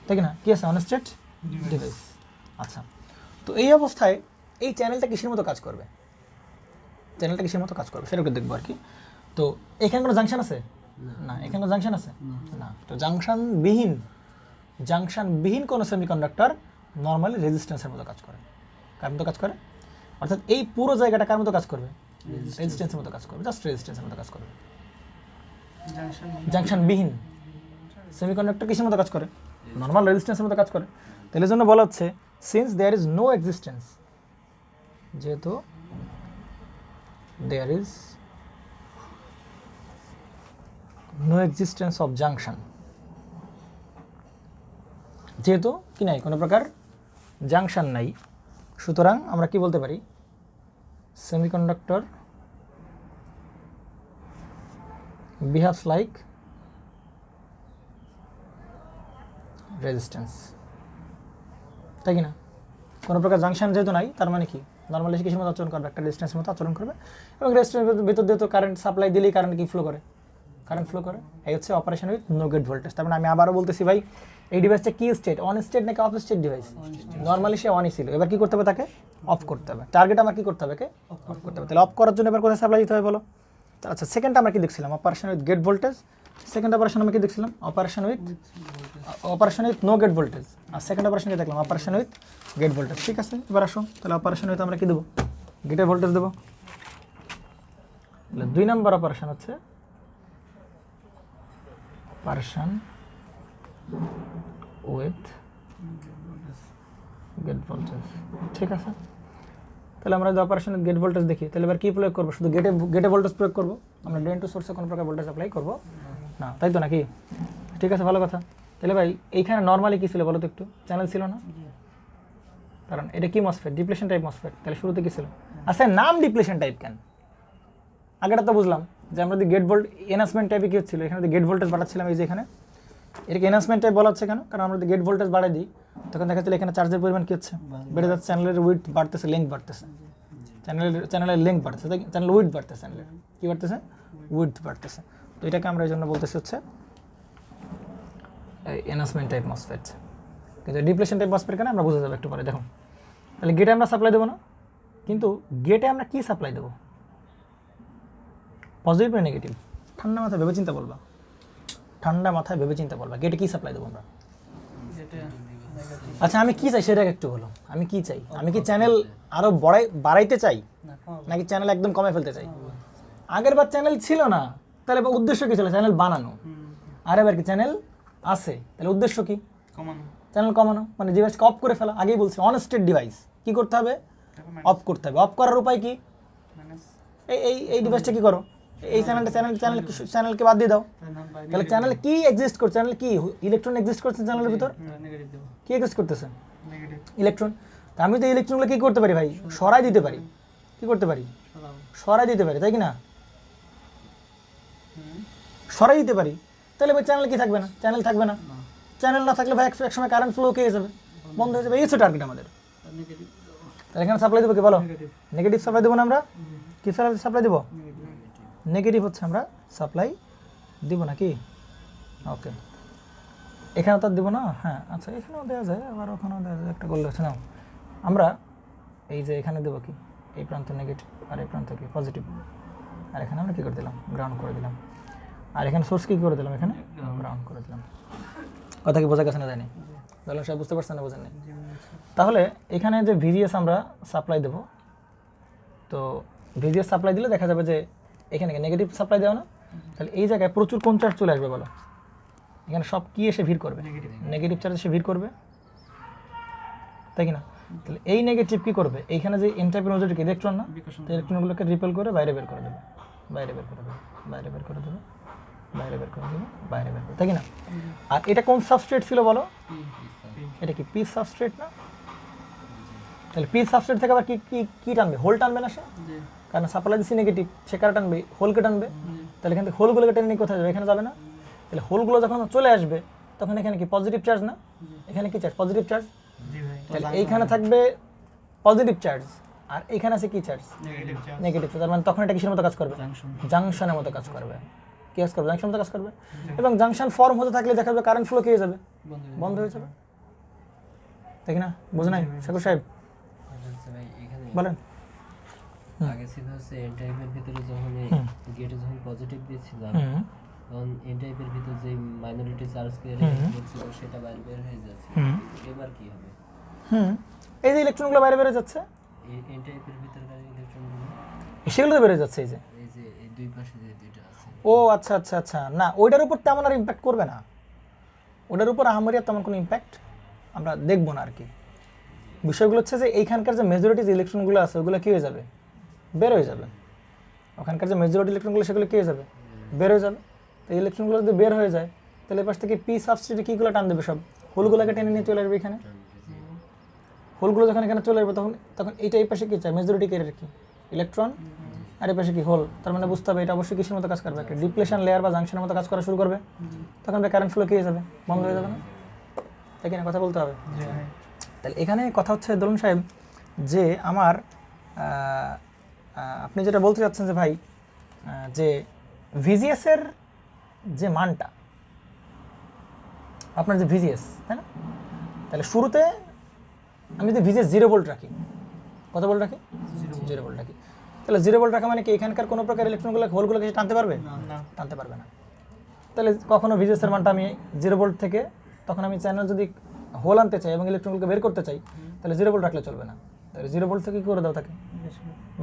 তাই না? কি আছে? On state device. আচ্ছা, তো এই অবস্থায় এই চ্যানেলটা কিসের মতো কাজ করবে? চ্যানেলটা কিসের মতো কাজ করবে সেটা দেখবো আর কি। তো এখানে কোনো জাংশন আছে? না। এখানে কোনো জাংশন আছে? না। তো জাংশনবিহীন কোনো সেমিকন্ডাক্টর নর্মালি রেজিস্ট্যান্সের মতো কাজ করে। কার মতো কাজ করে? অর্থাৎ এই পুরো জায়গাটা কার মতো কাজ করবে? রেজিস্ট্যান্সের মতো কাজ করবে, জাস্ট রেজিস্ট্যান্সের মতো কাজ করবে। জাংশনবিহীন সেমিকন্ডাক্টর কিসের মতো কাজ করে? নর্মাল রেজিস্ট্যান্সের মতো কাজ করে। তাহলে জন্য বলা হচ্ছে since there is no existence, যেহেতু there is no existence of junction, যেহেতু কি নাই? কোনো প্রকার জাংশন নাই, সুতরাং আমরা কি বলতে পারি? সেমিকন্ডাক্টর বিহেভস লাইক রেজিস্ট্যান্স, তাই কি না? কোনো প্রকার জাংশন যেহেতু নাই, তার মানে কি? নর্মালি কিসের মতো আচরণ করবে? একটা রেজিস্ট্যান্সের মতো আচরণ করবে। এবং রেজিস্ট্যান্সের ভিতর দিয়ে তো কারেন্ট সাপ্লাই দিলেই কারেন্ট কি ফ্লো করে? কারেন্ট ফ্লো করে। এই হচ্ছে operation with no gate voltage. তার মানে আমি আবারও বলতেছি ভাই, এই ডিভাইসটা কি স্টেট? অন স্টেট নাকি অফ স্টেট ডিভাইস? নর্মালি সে অনই ছিল, এবার কি করতে হবে? তাকে অফ করতে হবে। টার্গেট আমার কি করতে হবে? অফ করতে হবে। তাহলে অফ করার জন্য এবার কোথায় সাপ্লাই দিতে হবে বলো? আচ্ছা, সেকেন্ড আমরা কি দেখছিলাম? Operation with gate voltage. Second operation আমরা কি দেখছিলাম? Operation with no gate voltage. আর সেকেন্ড অপারেশন কি দেখলাম? Operation with gate voltage. ঠিক আছে, এবার আসো তাহলে অপারেশন উইথ আমরা কি দেবো? গেটের ভোল্টেজ দেবো। তাহলে 2 নম্বর অপারেশন হচ্ছে অপারেশন উইথ গেট ভোল্টেজ। ঠিক আছে, তাহলে আমরা যদি অপারেশন গেট ভোল্টেজ দেখি, তাহলে এবার কি প্রয়োগ করবো? শুধু গেটে ভোল্টেজ প্রয়োগ করবো, আমরা ড্রেন টু সোর্সে কোনো প্রকার ভোল্টেজ অ্যাপ্লাই করবো না, তাই তো নাকি? ঠিক আছে, ভালো কথা। তাহলে ভাই এইখানে নর্মালি কি ছিল বলো তো একটু? চ্যানেল ছিল না, কারণ এটা কি মসফেট? Depletion type MOSFET. তাহলে শুরুতে কি ছিল? আচ্ছা, নাম ডিপ্লেশন টাইপ কেন? আগেটা তো বুঝলাম যে আমরা যদি গেট ভোল্ট এনহান্সমেন্ট টাইপে কি হচ্ছিল, এখানে গেট ভোল্টেজ বাড়াচ্ছিলাম। এই যে এখানে এটাকে এনহান্সমেন্ট টাইপ বলা হচ্ছে কেন? কারণ আমরা যদি গেট ভোল্টেজ বাড়াই দিই, তখন দেখা যাচ্ছে এখানে চার্জের পরিমাণ কি হচ্ছে? বেড়ে যাচ্ছে, চ্যানেলের উইডথ বাড়তেছে, লেন্থ বাড়তেছে। চ্যানেলের লেন্থ বাড়তেছে, তাই চ্যানেল উইডথ বাড়তেছে, চ্যানেলের কী বাড়তেছে, উইডথ বাড়তেছে। তো এটাকে আমরা এই জন্য বলতেছি হচ্ছে এনহান্সমেন্ট টাইপ মসফেট। কিন্তু ডিপ্লেশন টাইপ মসফেট কেন আমরা বুঝে যাবো একটু পরে। দেখুন তাহলে গেটে আমরা সাপ্লাই দেবো না, কিন্তু গেটে আমরা কি সাপ্লাই দেবো, পজিটিভ না নেগেটিভ? ঠান্ডা মাথায় ভেবে চিন্তা বলবা, ঠান্ডা মাথায় ভেবে চিন্তা বলবা, গেটে কি সাপ্লাই দেবো আমরা? আচ্ছা আমি কি চাই সেটা একটু বলো, আমি কি চাই? আমি কি চ্যানেল আরও বাড়াইতে চাই নাকি চ্যানেল একদম কমে ফেলতে চাই? আগের বার চ্যানেল ছিল না, তাহলে উদ্দেশ্য কী ছিল? চ্যানেল বানানো। আর এবার কি চ্যানেল আছে, তাহলে উদ্দেশ্য কি? চ্যানেল কমানো, মানে ডিভাইসকে অফ করে ফেলা। আগেই বলছি অন স্টেট ডিভাইস কী করতে হবে? অফ করতে হবে। অফ করার উপায় কি? এই ডিভাইসটা কী করো, এই চ্যানেলকে বাদ দিয়ে দাও। তাহলে চ্যানেল কি এক্সিস্ট করছে? চ্যানেল কি ইলেকট্রন এক্সিস্ট করছে চ্যানেলের ভিতর? কি এক্সিস্ট করতেছে? ইলেকট্রন। তা আমি তো ইলেকট্রনগুলো কী করতে পারি ভাই? সরাই দিতে পারি। কি করতে পারি? সরাই দিতে পারি, তাই কি না? সরাই দিতে পারি। তাহলে ভাই চ্যানেল কি থাকবে না? চ্যানেল থাকবে না। চ্যানেল না থাকলে ভাই এক সময় কারেন্ট ফ্লো হয়ে যাবে, বন্ধ হয়ে যাবে। এই হচ্ছে টার্গেট আমাদের। তাহলে এখানে সাপ্লাই দেবো কি বলো? নেগেটিভ সাপ্লাই দেবো না আমরা? কি সাপ্লাই দেবো? নেগেটিভ হচ্ছে আমরা সাপ্লাই দিব নাকি? ওকে, এখানে তো দেবো না। হ্যাঁ আচ্ছা, এখানেও দেওয়া যায়, আবার ওখানেও দেওয়া যায়, একটা করলে হচ্ছে না। আমরা এই যে এখানে দেবো কি, এই প্রান্ত নেগেটিভ আর এই প্রান্ত কি পজিটিভ, আর এখানে আমরা কী করে দিলাম? গ্রাউন্ড করে দিলাম। আর এখানে সোর্স কী করে দিলাম? এখানে গ্রাউন্ড করে দিলাম। কথা কি বোঝা গেছে না জানি? তাহলে সব বুঝতে পারছেন না? বোঝেন না? তাহলে এখানে যে ভিজিএস আমরা সাপ্লাই দেবো, তো ভিজিএস সাপ্লাই দিলে দেখা যাবে যে এখানে নেগেটিভ সাপ্লাই দেওয়া না, তাহলে এই জায়গায় প্রচুর কোন চার্জ চলে আসবে বলো? এখানে সব কি এসে ভিড় করবে? নেগেটিভ চার্জ এসে ভিড় করবে, তাই কি না? তাহলে এই নেগেটিভ কী করবে? এইখানে যে এন টাইপের মধ্যে ইলেকট্রন না, তো ইলেকট্রনগুলোকে রিপেল করে বাইরে বের করে দেবে, বাইরে বের করে দেবে, বাইরে বের করে দেবে, বাইরে বের করে দেবে, বাইরে বের করে, তাই কি না? আর এটা কোন সাবস্ট্রেট ছিল বলো? এটা কি পি সাবস্ট্রেট না? তাহলে পি সাবস্ট্রেট থেকে আবার কি টানবে? হোল টানবে না সে? কারণ সাপ্লাই দিচ্ছি নেগেটিভ, সে কারা টানবে? হোলকে টানবে। তাহলে এখান থেকে হোলগুলোকে টেনে নিয়ে কোথায় যাবে? এখানে যাবে না। তাহলে হোলগুলো যখন চলে আসবে তখন এখানে কি পজিটিভ চার্জ না? এখানে কি চার্জ? Positive charge. তাহলে এইখানে থাকবে পজিটিভ চার্জ, আর এখানে আছে কি চার্জ? Negative charge. তার মানে তখন এটা কিসের মতো কাজ করবে? জাংশনের মতো কাজ করবে। কি কাজ করবে? জাংশনের মতো কাজ করবে। এবং জাংশন ফর্ম হতে থাকলে দেখা যাবে কারেন্ট ফ্লো কি হয়ে যাবে? বন্ধ হয়ে যাবে, তাই না? বুঝে নাই শাকুর সাহেব? বলেন। আগে ছিল হচ্ছে এন টাইপের ভিতরে যখন গেটে যখন পজিটিভ দিয়েছিলাম, তখন এন টাইপের ভিতরে যে মাইনরিটি চার্জ কে ছিল সেটা বাইরে বের হয়ে যাচ্ছে। এবার কি হবে? এই যে ইলেকট্রনগুলো বাইরে বের হয়ে যাচ্ছে, এই এন টাইপের ভিতরকার ইলেকট্রনগুলো সেগুলো তো বের হয়ে যাচ্ছে। এই যে এই দুই পাশে যে দুইটা আছে। ও আচ্ছা আচ্ছা আচ্ছা, না ওইটার উপর তেমন আর ইম্প্যাক্ট করবে না। ওটার উপর আহামরি আর তেমন কোনো ইম্প্যাক্ট আমরা দেখবো না আর কি। বিষয়গুলো হচ্ছে যে এইখানকার যে মেজরিটি যে ইলেকট্রনগুলো আছে ওগুলো কী হয়ে যাবে? বের হয়ে যাবে। ওখানকার যে মেজরিটি ইলেকট্রনগুলো সেগুলো কী হয়ে যাবে? বের হয়ে যাবে। তো ইলেকট্রনগুলো যদি বের হয়ে যায় তাহলে এপাশ থেকে পি সাবস্ট্রেটে কীগুলো টান দেবে? সব হোলগুলোকে টেনে নিয়ে চলে আসবে এখানে। হোলগুলো যখন এখানে চলে আসবে তখন এইটা এই পাশে কী চায়? মেজরিটি কে কি? ইলেকট্রন। আর এই পাশে কি? হোল। তার মানে বুঝতে হবে এটা অবশ্যই কিসের মতো কাজ করবে? একটা ডিপ্লেশন লেয়ার বা জাংশনের মতো কাজ করা শুরু করবে। তখন কারেন্ট ফ্লো কী হয়ে যাবে? বন্ধ হয়ে যাবে না? তাই কিনা? কথা বলতে হবে। তাহলে এখানে কথা হচ্ছে দোলন সাহেব যে আমার আপনি যেটা বলতে চাচ্ছেন যে ভাই যে ভিজিএসের যে মানটা, আপনার যে ভিজিএস, তাই না? তাহলে শুরুতে আমি যদি ভিজিএস 0 ভোল্ট রাখি, কত ভোল্ট রাখি? 0 ভোল্ট রাখি। তাহলে 0 ভোল্ট রাখা মানে কি এখানকার কোনো প্রকার ইলেকট্রনগুলো হোলগুলোকে টানতে পারবে? টানতে পারবে না। তাহলে কখনো ভিজিএসের মানটা আমি 0 ভোল্ট থেকে, তখন আমি চ্যানেল যদি হোল আনতে চাই এবং ইলেকট্রনগুলোকে বের করতে চাই তাহলে 0 ভোল্ট রাখলে চলবে না। তাহলে 0 ভোল্ট থেকে কী করে দাও তাকে?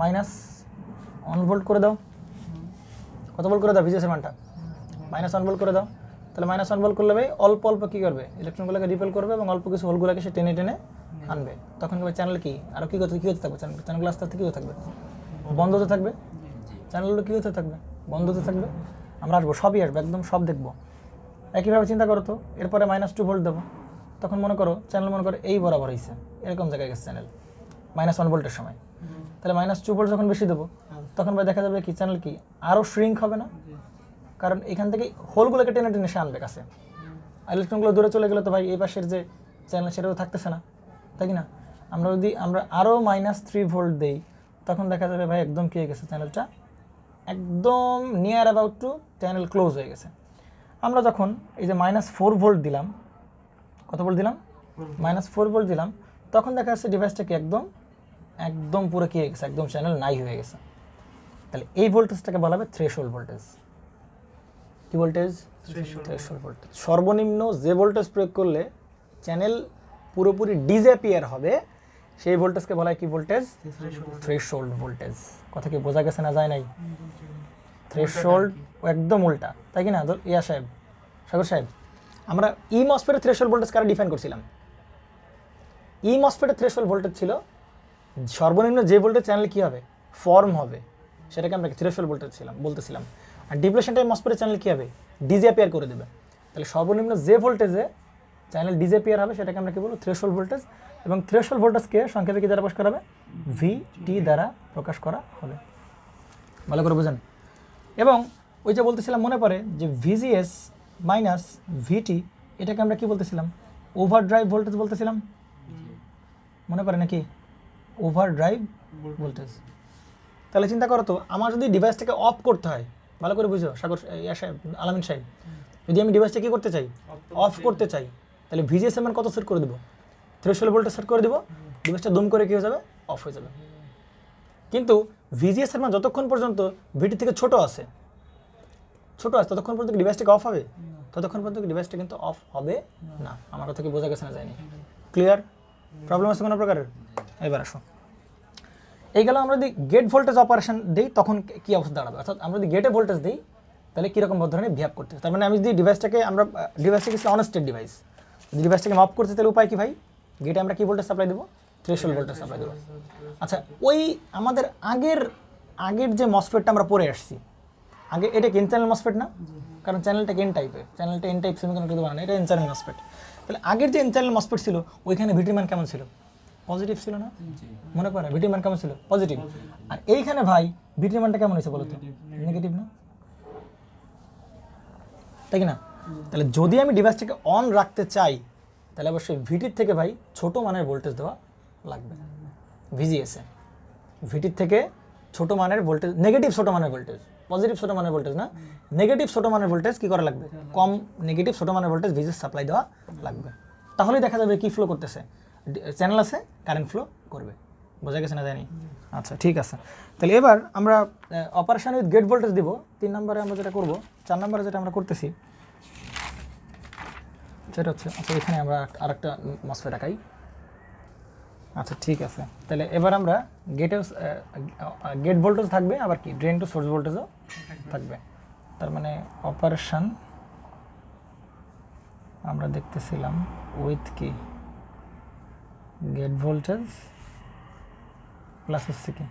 -1 ভোল্ট করে দাও। কত ভোল্ট করে দাও ভিজিএসের মানটা? -1 ভোল্ট করে দাও। তাহলে -1 ভোল্ট করলে ভাই অল্প অল্প কী করবে? ইলেকট্রনগুলোকে রিপেল করবে এবং অল্প কিছু হোলগুলোকে সে টেনে টেনে আনবে। তখন ভাই চ্যানেল কি আরও কী হতে থাকবে? চ্যানেলগুলো আস্তে আস্তে কী হতে থাকবে? বন্ধ হতে থাকবে। চ্যানেলগুলো কী হতে থাকবে? বন্ধ হতে থাকবে। আমরা আসবো, সবই আসবে, একদম সব দেখবো। একইভাবে চিন্তা করো তো, এরপরে -2 ভোল্ট দেবো, তখন মনে করো চ্যানেল এই বরাবর হয়েছে, এরকম জায়গায় গেছে চ্যানেল -1 ভোল্টের সময়। তাহলে -2 ভোল্ট যখন বেশি দেবো তখন ভাই দেখা যাবে কি চ্যানেল কি আরও শ্রিঙ্ক হবে না? কারণ এখান থেকে হোলগুলোকে টেনে টেনে সে আনবে কাছে। আর ইলেকট্রনগুলো দূরে চলে গেলে তো ভাই এই পাশের যে চ্যানেল সেটাও থাকতেছে না, তাই কি না? আমরা যদি আরও -3 ভোল্ট দিই তখন দেখা যাবে ভাই একদম কি হয়ে গেছে, চ্যানেলটা একদম near about to channel close হয়ে গেছে। আমরা যখন এই যে -4 ভোল্ট দিলাম, কত ভোল্ট দিলাম, -4 ভোল্ট দিলাম, তখন দেখা যাচ্ছে ডিভাইসটা কি একদম একদম পুরো কি হয়ে গেছে, একদম চ্যানেল নাই হয়ে গেছে। তাহলে এই ভোল্টেজটাকে বলা হবে থ্রেশহোল্ড ভোল্টেজ। কি ভোল্টেজ? Threshold voltage. সর্বনিম্ন যে ভোল্টেজ প্রয়োগ করলে চ্যানেল পুরোপুরি ডিসঅ্যাপিয়ার হবে সেই ভোল্টেজকে বলা হয় কি ভোল্টেজ? Threshold voltage. কথা কি বোঝা গেছে না যায় নাই? থ্রেশহোল্ড একদম উল্টা, তাই কি না ইয়া সাহেব, সাগর সাহেব? আমরা ই মসফেটের থ্রেশহোল্ড ভোল্টেজ কারা ডিফাইন করছিলাম? ই মসফেটের থ্রেশহোল্ড ভোল্টেজ ছিল সর্বনিম্ন যে ভোল্টেজ চ্যানেল কি হবে, ফর্ম হবে, সেটাকে আমরা থ্রেশহোল্ড ভোল্টেজ বলতেছিলাম। আর ডিপ্লেশন টাইম মসফেটের চ্যানেল কি হবে, ডিসঅ্যাপিয়ার করে দেবে। তাহলে সর্বনিম্ন যে ভোল্টেজে চ্যানেল ডিসঅ্যাপিয়ার হবে সেটাকে আমরা কি বলবো, থ্রেশহোল্ড ভোল্টেজ। এবং থ্রেশহোল্ড ভোল্টেজকে সংক্ষেপে কি দ্বারা প্রকাশ করা হবে? ভিটি দ্বারা প্রকাশ করা হবে। ভালো করে বুঝেন। এবং ওই যে বলতেছিলাম মনে পড়ে যে ভিজিএস মাইনাস ভিটি, এটাকে আমরা কি বলতেছিলাম? ওভারড্রাইভ ভোল্টেজ বলতেছিলাম, মনে পড়ে নাকি? Overdrive voltage. তাহলে চিন্তা করো তো, আমার যদি ডিভাইসটাকে অফ করতে হয়, ভালো করে বুঝো সাগর সাহেব, আলামিন সাহেব, যদি আমি ডিভাইসটা কী করতে চাই, অফ করতে চাই, তাহলে ভিজিএস এর মান কত সেট করে দেবো? থ্রেশহোল্ড ভোল্টেজ সেট করে দেবো, ডিভাইসটা দুম করে কী হয়ে যাবে, অফ হয়ে যাবে। কিন্তু ভিজিএস এর মান যতক্ষণ পর্যন্ত ভিটি থেকে ছোট আছে ততক্ষণ পর্যন্ত ডিভাইসটাকে অফ হবে, ততক্ষণ পর্যন্ত ডিভাইসটা কিন্তু অফ হবে না। আমার কথা কি বোঝা গেছে না যায়নি? ক্লিয়ার? প্রবলেম আছে কোনো প্রকারের? এবার আসো, এই গেল আমরা যদি গেট ভোল্টেজ অপারেশন দিই তখন কী অবস্থা দাঁড়াবে, অর্থাৎ আমরা যদি গেটে ভোল্টেজ দিই তাহলে কীরকম ধরনের বিহেভ করতে। তার মানে আমি যদি ডিভাইসটাকে অন স্টেট ডিভাইস, যদি ডিভাইসটাকে অফ করতে তাহলে উপায় কী ভাই? গেটে আমরা কী ভোল্টেজ সাপ্লাই দেবো? থ্রেশহোল্ড ভোল্টেজ সাপ্লাই দেবো। আচ্ছা, ওই আমাদের আগের যে মসফেটটা আমরা পড়ে আসছি, আগে এটা কি এন চ্যানেল মসফেট না? কারণ চ্যানেলটা এন টাইপের, চ্যানেলটা এন টাইপ সেমিকন্ডাক্টর বানানো, এটা এন চ্যানেল মসফেট। তাহলে আগের যে এন চ্যানেল মসফেট ছিল ওইখানে ভিটির মান কেমন ছিল? পজিটিভ ছিল না? মনে পড়ে ভিটির মান কেমন ছিল? পজিটিভ। আর এইখানে ভাই ভিটির মানটা কেমন হয়েছে বলো তো? নেগেটিভ না? তাই কি না? তাহলে যদি আমি ডিভাইসটাকে অন রাখতে চাই তাহলে অবশ্যই ভিটির থেকে ভাই ছোট মানের ভোল্টেজ দেওয়া লাগবে। ভিজিএসে ভিটির থেকে ছোট মানের ভোল্টেজ, নেগেটিভ ছোট মানের ভোল্টেজ, পজিটিভ ছোট মানের ভোল্টেজ না, নেগেটিভ ছোট মানের ভোল্টেজ কী করা লাগবে? কম নেগেটিভ ছোট মানের ভোল্টেজ ভিজিএস সাপ্লাই দেওয়া লাগবে। তাহলেই দেখা যাবে কি ফ্লো করতেছে, চ্যানেল আছে, কারেন্ট ফ্লো করবে। বোঝা গেছে না জানি? আচ্ছা ঠিক আছে। তাহলে এবার আমরা অপারেশন উইথ গেট ভোল্টেজ দিব। 3 নম্বরে আমরা যেটা করব, 4 নম্বরে যেটা আমরা করতেছি সেটা হচ্ছে, আচ্ছা এখানে আমরা আরেকটা মসফেট আঁকাই। আচ্ছা ঠিক আছে। তাহলে এবার আমরা গেট ভোল্টেজ থাকবে, আবার কি ড্রেন টু সোর্স ভোল্টেজও থাকবে। তার মানে অপারেশন আমরা দেখতেছিলাম উইথ কি গেট ভোল্টেজ প্লাস হচ্ছে কি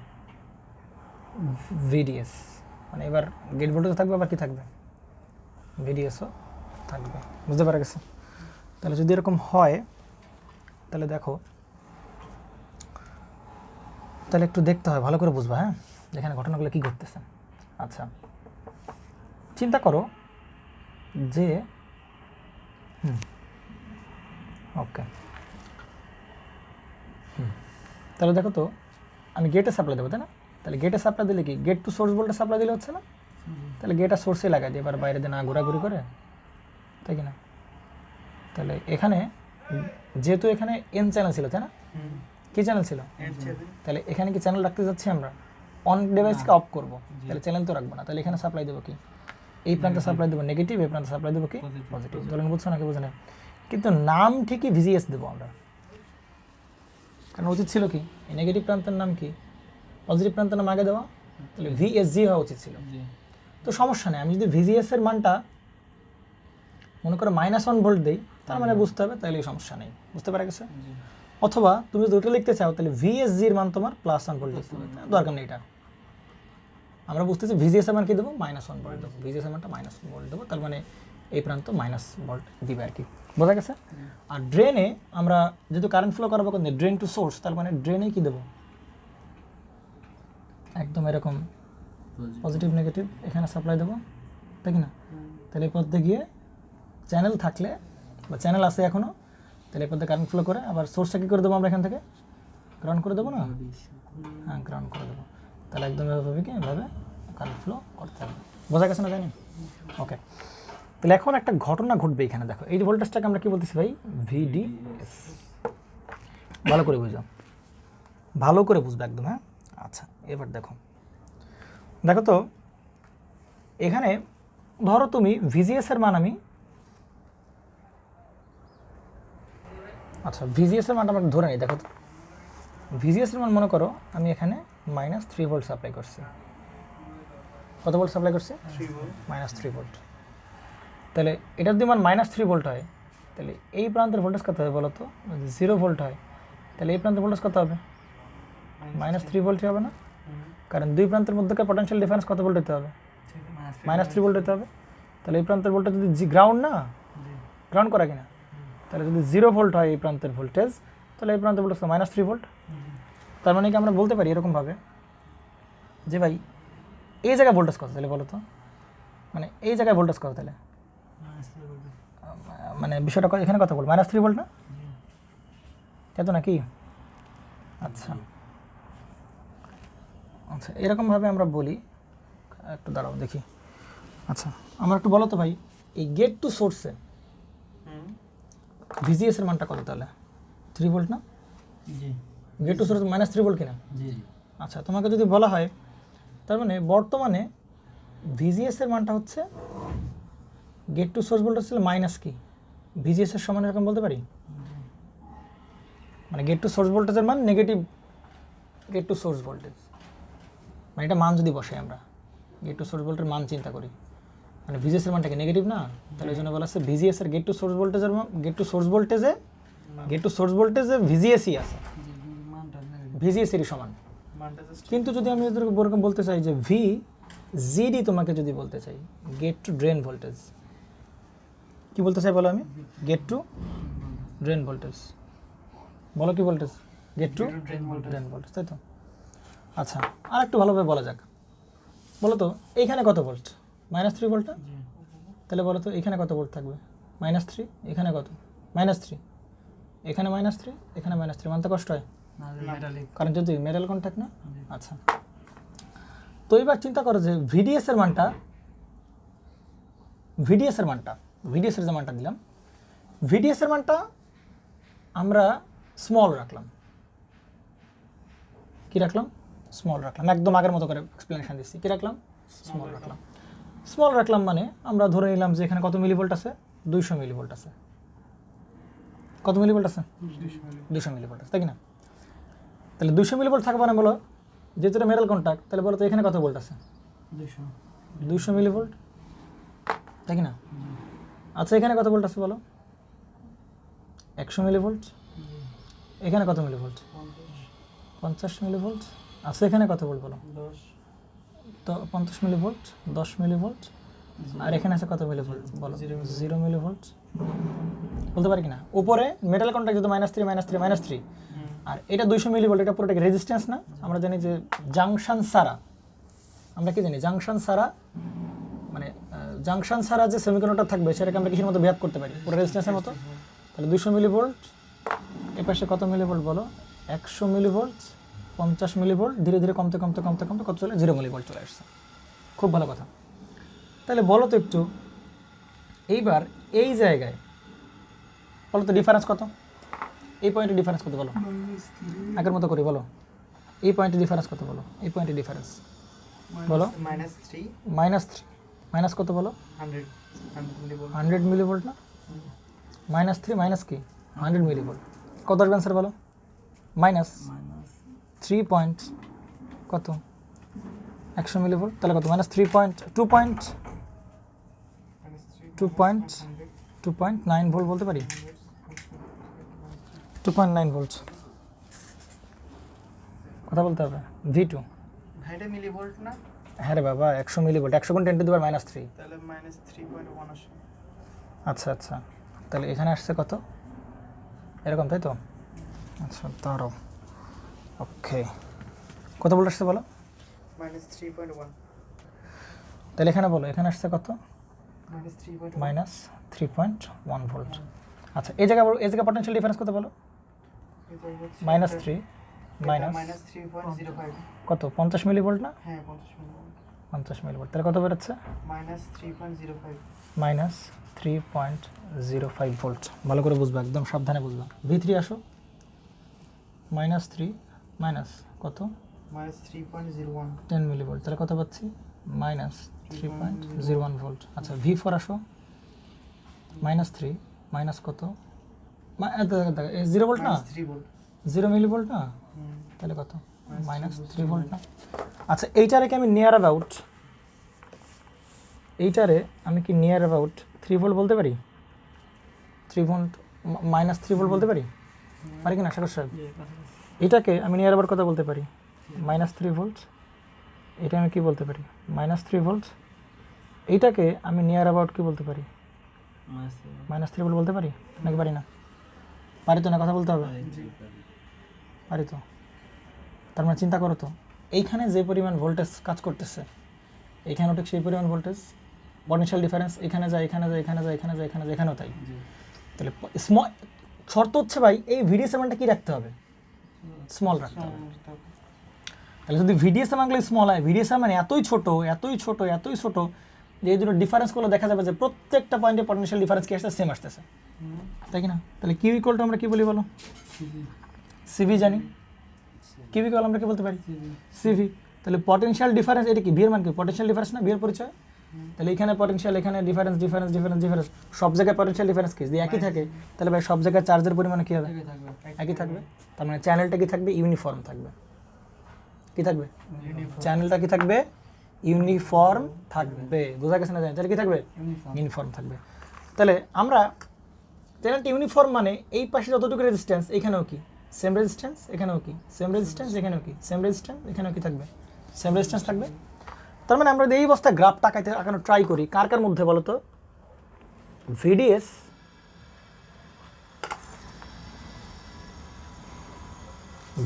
ভিডিএস, মানে এবার গেট ভোল্টেজ থাকবে, আবার কি থাকবে, ভিডিএসও থাকবে। বুঝতে পারা গেছে? তাহলে যদি এরকম হয় তাহলে দেখো, তাহলে একটু দেখতে হয়, ভালো করে বুঝবা, হ্যাঁ, এখানে ঘটনাগুলো কী ঘটতেছে। আচ্ছা চিন্তা করো যে ওকে, তাহলে দেখো তো আমি গেটে সাপ্লাই দেবো, তাই না? তাহলে গেটে সাপ্লাই দিলে কি gate to source voltage supply দিলে হচ্ছে না? তাহলে গেট আর সোর্সে লাগাই দিই, এবার বাইরে দিয়ে না ঘোরাঘুরি করে, তাই কি না? তাহলে এখানে যেহেতু এখানে এন চ্যানেল ছিল, তাই না? কি চ্যানেল ছিল? তাহলে এখানে কি চ্যানেল রাখতে যাচ্ছি আমরা? অন ডিভাইসকে অফ করবো, তাহলে চ্যানেল তো রাখবো না। তাহলে এখানে সাপ্লাই দেবো কি, এই প্রান্তে সাপ্লাই দেবো নেগেটিভ, এই প্রান্তে সাপ্লাই দেবো কি পজিটিভ। ধরেন বুঝছো নাকি বুঝে না? কিন্তু নাম ঠিকই ভিজিএস দেবো আমরা, কারণ উচিত ছিল কি এই নেগেটিভ প্রান্তের নাম কি, পজিটিভ প্রান্তের নাম আগে দেওয়া, তাহলে ভিএসজি হওয়া উচিত ছিল। তো সমস্যা নেই, আমি যদি ভিজিএস এর মানটা মনে করো -1 ভোল্ট দিই, তার মানে বুঝতে হবে, তাহলে সমস্যা নেই। বুঝতে পারা গেছে? অথবা তুমি যদি ওটা লিখতে চাও তাহলে ভিএসজির মান তোমার +1 ভোল্ট দিতে হবে, দরকার নেই এটা। আমরা বুঝতেছি ভিজিএস এর মান কি দেবো, -1 ভোল্ট দেবো, ভিজিএস এর মানটা -1 ভোল্ট দেবো, তার মানে এই প্রান্ত -1 ভোল্ট দিবে আর কি। বোঝা গেছে? আর ড্রেনে আমরা যেহেতু কারেন্ট ফ্লো করাবো কিন্তু ড্রেন টু সোর্স, তার মানে ড্রেনে কি দেবো, একদম এরকম পজিটিভ নেগেটিভ এখানে সাপ্লাই দেবো, তাই কি না? তাহলে এই পথে গিয়ে চ্যানেল থাকলে বা চ্যানেল আছে এখনও, তাহলে এই পথে কারেন্ট ফ্লো করে, আবার সোর্সটা কী করে দেবো আমরা এখান থেকে গ্রাউন্ড করে দেবো না? হ্যাঁ, গ্রাউন্ড করে দেবো। তাহলে একদম এভাবে কি এভাবে কারেন্ট ফ্লো করতে হবে। বোঝা গেছে না? জানি। ওকে, তাহলে এখন একটা ঘটনা ঘটবে এখানে। দেখো এই যে ভোল্টেজটাকে আমরা কি বলতেছি ভাই? ভিডিএস। ভালো করে বুঝলাম, ভালো করে বুঝবে একদম। হ্যাঁ, আচ্ছা এবার দেখো তো এখানে ধরো তুমি ভিজিএস এর মান আমি ভিজিএস এর মানটা আমরা ধরে নিই। দেখো তো ভিজিএস এর মান মনে করো আমি এখানে -3 ভোল্ট সাপ্লাই করছি। কত ভোল্ট সাপ্লাই করছি? -3 ভোল্ট। তাহলে এটার যদি মান -3 ভোল্ট হয় তাহলে এই প্রান্তের ভোল্টেজ কত হবে বলো তো? 0 ভোল্ট হয় তাহলে এই প্রান্তের ভোল্টেজ কত হবে? -3 ভোল্ট হবে না? কারণ দুই প্রান্তের মধ্যকার পটেনশিয়াল ডিফারেন্স কত ভোল্ট হতে হবে? -3 ভোল্ট হতে হবে। তাহলে এই প্রান্তের ভোল্টেজ যদি গ্রাউন্ড না, গ্রাউন্ড করা কিনা, তাহলে যদি 0 ভোল্ট হয় এই প্রান্তের ভোল্টেজ, তাহলে এই প্রান্তের ভোল্টেজ -3 ভোল্ট। তার মানে কি আমরা বলতে পারি এরকমভাবে যে ভাই এই জায়গায় ভোল্টেজ কত? তাহলে বলো তো, মানে এই জায়গায় ভোল্টেজ কত? তাহলে মানে বিষয়টা এখানে কথা বল, -3 ভোল্ট না? এত নাকি? আচ্ছা আচ্ছা, এরকমভাবে আমরা বলি। একটু দাঁড়াও দেখি। আচ্ছা আমরা একটু বলো তো ভাই, এই গেট টু সোর্সে ভিজিএস এর মানটা কত? তাহলে 3 ভোল্ট না? গেট টু সোর্স -3 ভোল্ট কিনা? আচ্ছা, তোমাকে যদি বলা হয় তার মানে বর্তমানে ভিজিএস এর মানটা হচ্ছে গেট টু সোর্স ভোল্টেজ ছিল মাইনাস কি ভিজিএস এর সমান, এরকম বলতে পারি? মানে গেট টু সোর্স ভোল্টেজের মান negative gate to source voltage, মানে এটা মান যদি বসে আমরা গেট টু সোর্স ভোল্টেজের মান চিন্তা করি, মানে ভিজিএস এর মানটাকে নেগেটিভ না? তাহলে এই জন্য বলা আছে ভিজিএস এর গেট টু সোর্স ভোল্টেজের গেট টু সোর্স ভোল্টেজে ভিজিএসই আছে, ভিজিএস এরই সমান। কিন্তু যদি আমি এদেরকে বলতে চাই যে ভি জিডি, তোমাকে যদি বলতে চাই গেট টু ড্রেন ভোল্টেজ, কি বলতে চাই বলো? আমি গেট টু ড্রেন ভোল্টেজ বলো, কি voltage? Gate to drain voltage, তাই তো? আচ্ছা আর একটু ভালোভাবে বলা যাক। বলো তো এইখানে কত ভোল্ট? -3 ভোল্ট না? তাহলে বলো তো এখানে কত ভোল্ট থাকবে? -3, এখানে কত? -3, এখানে -3, এখানে -3, মানতে কষ্ট হয় কারণ যদি মেটাল কন্ট্যাক্ট না। আচ্ছা, তো এবার চিন্তা করো যে ভিডিএস এর মানটা ভিডিএস এর যে মানটা দিলাম, ভিডিএস এর মানটা আমরা স্মল রাখলাম। কি রাখলাম? স্মল রাখলাম। একদম আগের মতো করে এক্সপ্লেনেশন দিচ্ছি। কি রাখলাম? স্মল রাখলাম মানে আমরা ধরে নিলাম যে এখানে কত মিলিভোল্ট আছে? 200 মিলিভোল্ট আছে। কত মিলিভোল্ট আছে? 200 মিলিভোল্ট আছে, তাই কি না? তাহলে 200 মিলিভোল্ট থাকবে না বলো, যেহেতু এটা মেটাল কন্ট্যাক্ট, তাহলে বলো তো এখানে কত ভোল্ট আছে? 200 মিলিভোল্ট, তাই কি না? আচ্ছা এখানে কত ভোল্ট আছে বলো? 100 মিলিভোল্ট। এখানে কত মিলিভোল্ট? 50 মিলিভোল্ট। আচ্ছা এখানে কত ভোল্ট বলো? তো 50 মিলিভোল্ট, 10 মিলিভোল্ট, আর এখানে আছে কত মিলিভোল্ট বলো? 0 মিলিভোল্ট। বলতে পারি কিনা? উপরে মেটাল কন্ট্যাক্ট যেহেতু -3, আর এটা 200 মিলিভোল্ট, এটা পুরোটাকে রেজিস্ট্যান্স না? আমরা জানি যে জাংশন সারা, আমরা কি জানি জাংশন সারা, মানে জাংশন সারা যে সেমিকন্ডাক্টর থাকবে সেটাকে আমরা কিসের মতো বিহেভ করতে পারি? পুরো রেজিস্ট্যান্সের মতো। তাহলে 200 মিলিভোল্ট, এর পাশে কত মিলিভোল্ট বলো? 100 মিলিভোল্ট, 50 মিলিভোল্ট, ধীরে ধীরে কমতে কত চলে? 0 মিলিভোল্ট চলে আসছে। খুব ভালো কথা। তাহলে বলো তো একটু, এইবার এই জায়গায় বলো তো ডিফারেন্স কত? এই পয়েন্টের ডিফারেন্স কত বলো? আগের মতো করি বলো, এই পয়েন্টের ডিফারেন্স কত বলো? এই পয়েন্টের ডিফারেন্স বলো? -3 মাইনাস কত বলো? 100 মিলিভোল্ট না? -3 মাইনাস কি 100 মিলিভোল্ট, কত আসবে অ্যান্সার বলো? -3 পয়েন্ট কত? 100 মিলিভোল্ট। তাহলে কত? -2.9 ভোল্ট বলতে পারি। 2.9 ভোল্ট কথা বলতে হবে। V2 মিলিভোল্ট না? হ্যাঁ রে বাবা, 100 মিলিভোল্ট, 100 × 10⁻³ তাহলে -3.1 আসে। আচ্ছা তাহলে এখানে আসছে কত? এরকম, তাই তো? আচ্ছা দাঁড়াও, ওকে, কত ভোল্ট আসছে বলো? -3.1। তাহলে এখানে বলো, এখানে আসছে কত? -3.1 ভোল্ট। আচ্ছা এই জায়গা পটেনশিয়াল ডিফারেন্স কত বলো? -3 মাইনাস মাইনাস 3.05 কত 50 মিলিভোল্ট না হ্যাঁ 50 মিলিভোল্ট 50 মিলিভোল্ট তাহলে কত বেরোচ্ছে মাইনাস 3.05 মাইনাস 3.05 ভোল্ট ভালো করে বুঝবা একদম সাবধানে বুঝবা V3 আসো মাইনাস 3 মাইনাস কত মাইনাস 3.01 10 মিলিভোল্ট তাহলে কত পাচ্ছি মাইনাস 3.01 ভোল্ট আচ্ছা V4 আসো মাইনাস 3 মাইনাস কত 0 ভোল্ট না 3 ভোল্ট 0 মিলিভোল্ট না তাহলে কত মাইনাস 3 ভোল্ট না আচ্ছা এইটারে কি আমি near about near about 3 volt বলতে পারি 3 ভোল্ট মাইনাস 3 ভোল্ট বলতে পারি পারি কি না সাগর সাহেব এটাকে আমি নিয়ার অ্যাবাউট কত বলতে পারি মাইনাস 3 ভোল্ট এটা আমি কি বলতে পারি মাইনাস 3 ভোল্ট এইটাকে আমি নিয়ার অ্যাবাউট কি বলতে পারি মাইনাস 3 ভোল্ট বলতে পারি নাকি পারি না পারি তো না কথা বলতে হবে পারি তো তার মানে চিন্তা করো তো এইখানে যে পরিমাণ ভোল্টেজ কাজ করতেছে এইখানেও ঠিক সেই পরিমাণ ভোল্টেজ পটেনশিয়াল ডিফারেন্স এখানে যায় এখানে যায় এখানে যায় এখানে যায় এখানে যায় এখানেও তাই তাহলে স্মল শর্ত হচ্ছে ভাই এই ভিডিএস মানটা কি রাখতে হবে স্মল রাখতে হবে তাহলে যদি ভিডিএস মানগুলো স্মল হয় ভিডিএস মানে এতই ছোট যে এই দুটো ডিফারেন্সগুলো দেখা যাবে যে প্রত্যেকটা পয়েন্টে পটেনশিয়াল ডিফারেন্স কি আসছে সেম আসতেছে তাই কি না তাহলে কিউ ইকুয়াল টু আমরা কি বলি বলো সিভি জানি কিউ ইকুয়াল আমরা কি বলতে পারি সিভি তাহলে পটেনশিয়াল ডিফারেন্স এটা কি বিয়ের মান কি পটেনশিয়াল ডিফারেন্স না বিয়ের পরিচয় তাহলে এখানে পটেনশিয়াল এখানে ডিফারেন্স সব জায়গায় পটেনশিয়াল ডিফারেন্স কি যদি একই থাকে তাহলে ভাই সব জায়গায় চার্জের পরিমাণ কি হবে একই থাকবে তার মানে চ্যানেলটা কি থাকবে ইউনিফর্ম থাকবে কি থাকবে চ্যানেলটা কি থাকবে ইউনিফর্ম থাকবে বোঝা গেছে না তাহলে কি থাকবে ইউনিফর্ম থাকবে তাহলে আমরা চ্যানেলটা ইউনিফর্ম মানে এই পাশে যতটুকু রেজিস্ট্যান্স এখানেও কি সেম রেজিস্ট্যান্স এখানেও কি সেম রেজিস্ট্যান্স এখানেও কি সেম রেজিস্ট্যান্স এখানেও কি থাকবে সেম রেজিস্ট্যান্স থাকবে তার মানে আমরা এই অবস্থায় গ্রাফ আঁকানো ট্রাই করি কার কার মধ্যে বলো তো